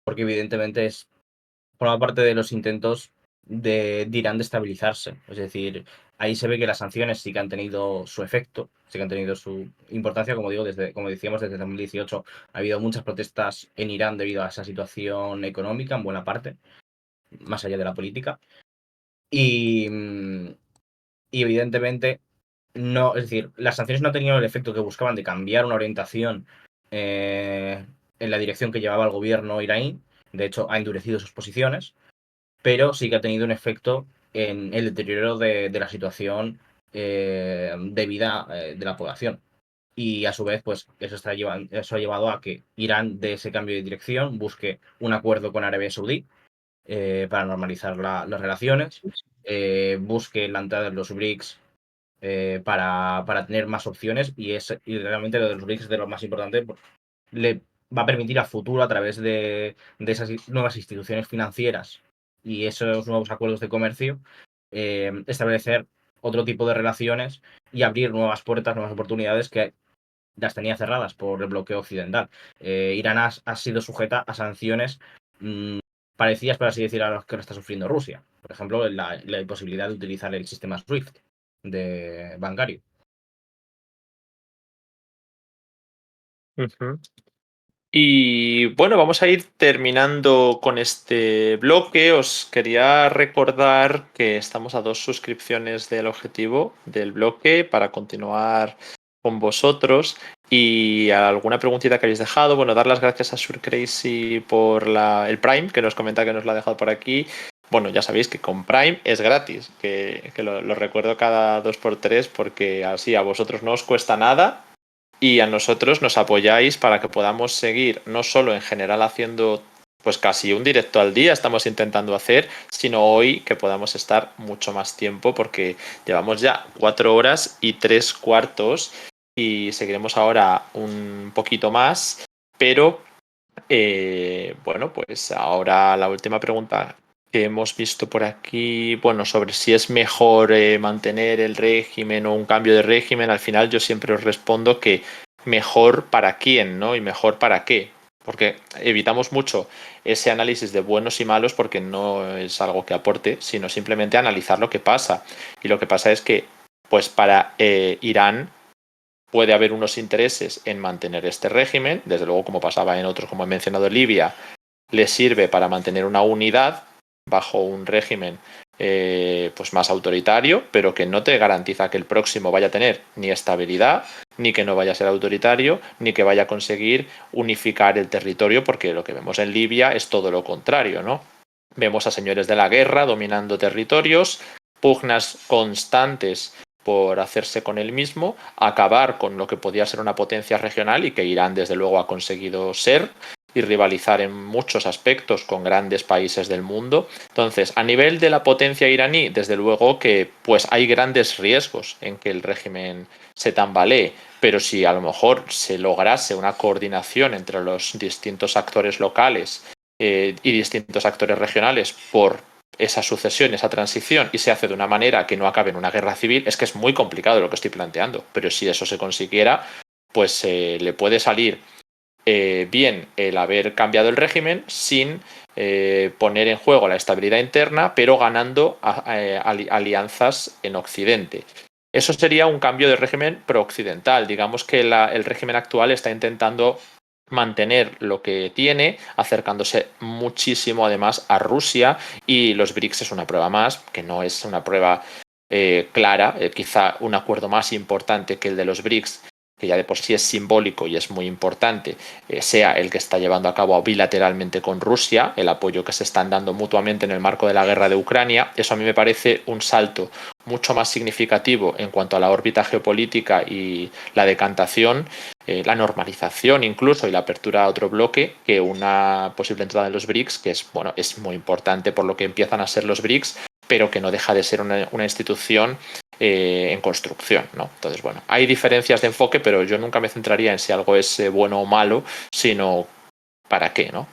porque evidentemente forma parte de los intentos de Irán de estabilizarse. Es decir, ahí se ve que las sanciones sí que han tenido su efecto, sí que han tenido su importancia, como digo, como decíamos, desde 2018 ha habido muchas protestas en Irán debido a esa situación económica, en buena parte, más allá de la política. Y, y evidentemente no, es decir, las sanciones no han tenido el efecto que buscaban de cambiar una orientación en la dirección que llevaba el gobierno iraní. De hecho, ha endurecido sus posiciones, pero sí que ha tenido un efecto en el deterioro de la situación de vida de la población. Y a su vez, pues eso ha llevado a que Irán dé ese cambio de dirección, busque un acuerdo con Arabia Saudí para normalizar las relaciones, busque la entrada de los BRICS para tener más opciones y realmente lo de los BRICS es de lo más importante. Le va a permitir a futuro, a través de esas nuevas instituciones financieras y esos nuevos acuerdos de comercio, establecer otro tipo de relaciones y abrir nuevas puertas, nuevas oportunidades que las tenía cerradas por el bloqueo occidental. Irán ha sido sujeta a sanciones parecidas, por así decir, a las que lo está sufriendo Rusia. Por ejemplo, la imposibilidad de utilizar el sistema SWIFT de bancario. Y bueno, vamos a ir terminando con este bloque. Os quería recordar que estamos a 2 suscripciones del objetivo del bloque para continuar con vosotros. Y alguna preguntita que habéis dejado, bueno, dar las gracias a Surcrazy por el Prime, que nos comenta que nos lo ha dejado por aquí. Bueno, ya sabéis que con Prime es gratis, que lo recuerdo cada 2x3 porque así a vosotros no os cuesta nada y a nosotros nos apoyáis para que podamos seguir no solo en general haciendo pues casi un directo al día estamos intentando hacer, sino hoy que podamos estar mucho más tiempo porque llevamos ya 4 horas y 3 cuartos y seguiremos ahora un poquito más, pero bueno, pues ahora la última pregunta que hemos visto por aquí, bueno, sobre si es mejor mantener el régimen o un cambio de régimen, al final yo siempre os respondo que mejor para quién, ¿no? Y mejor para qué, porque evitamos mucho ese análisis de buenos y malos porque no es algo que aporte, sino simplemente analizar lo que pasa. Y lo que pasa es que, pues para Irán puede haber unos intereses en mantener este régimen, desde luego como pasaba en otros, como he mencionado Libia, les sirve para mantener una unidad, bajo un régimen pues más autoritario, pero que no te garantiza que el próximo vaya a tener ni estabilidad, ni que no vaya a ser autoritario, ni que vaya a conseguir unificar el territorio, porque lo que vemos en Libia es todo lo contrario, ¿no? Vemos a señores de la guerra dominando territorios, pugnas constantes por hacerse con el mismo, acabar con lo que podía ser una potencia regional y que Irán desde luego ha conseguido ser, y rivalizar en muchos aspectos con grandes países del mundo. Entonces, a nivel de la potencia iraní, desde luego que pues hay grandes riesgos en que el régimen se tambalee, pero si a lo mejor se lograse una coordinación entre los distintos actores locales y distintos actores regionales por esa sucesión, esa transición, y se hace de una manera que no acabe en una guerra civil, es que es muy complicado lo que estoy planteando, pero si eso se consiguiera, pues le puede salir bien el haber cambiado el régimen sin poner en juego la estabilidad interna, pero ganando alianzas en Occidente. Eso sería un cambio de régimen pro-occidental. Digamos que el régimen actual está intentando mantener lo que tiene, acercándose muchísimo además a Rusia, y los BRICS es una prueba más, que no es una prueba clara, quizá un acuerdo más importante que el de los BRICS, que ya de por sí es simbólico y es muy importante, sea el que está llevando a cabo bilateralmente con Rusia, el apoyo que se están dando mutuamente en el marco de la guerra de Ucrania. Eso a mí me parece un salto mucho más significativo en cuanto a la órbita geopolítica y la decantación, la normalización incluso y la apertura a otro bloque, que una posible entrada en los BRICS, que es, bueno, es muy importante por lo que empiezan a ser los BRICS, pero que no deja de ser una institución en construcción, ¿no? Entonces, bueno, hay diferencias de enfoque, pero yo nunca me centraría en si algo es bueno o malo, sino para qué, ¿no?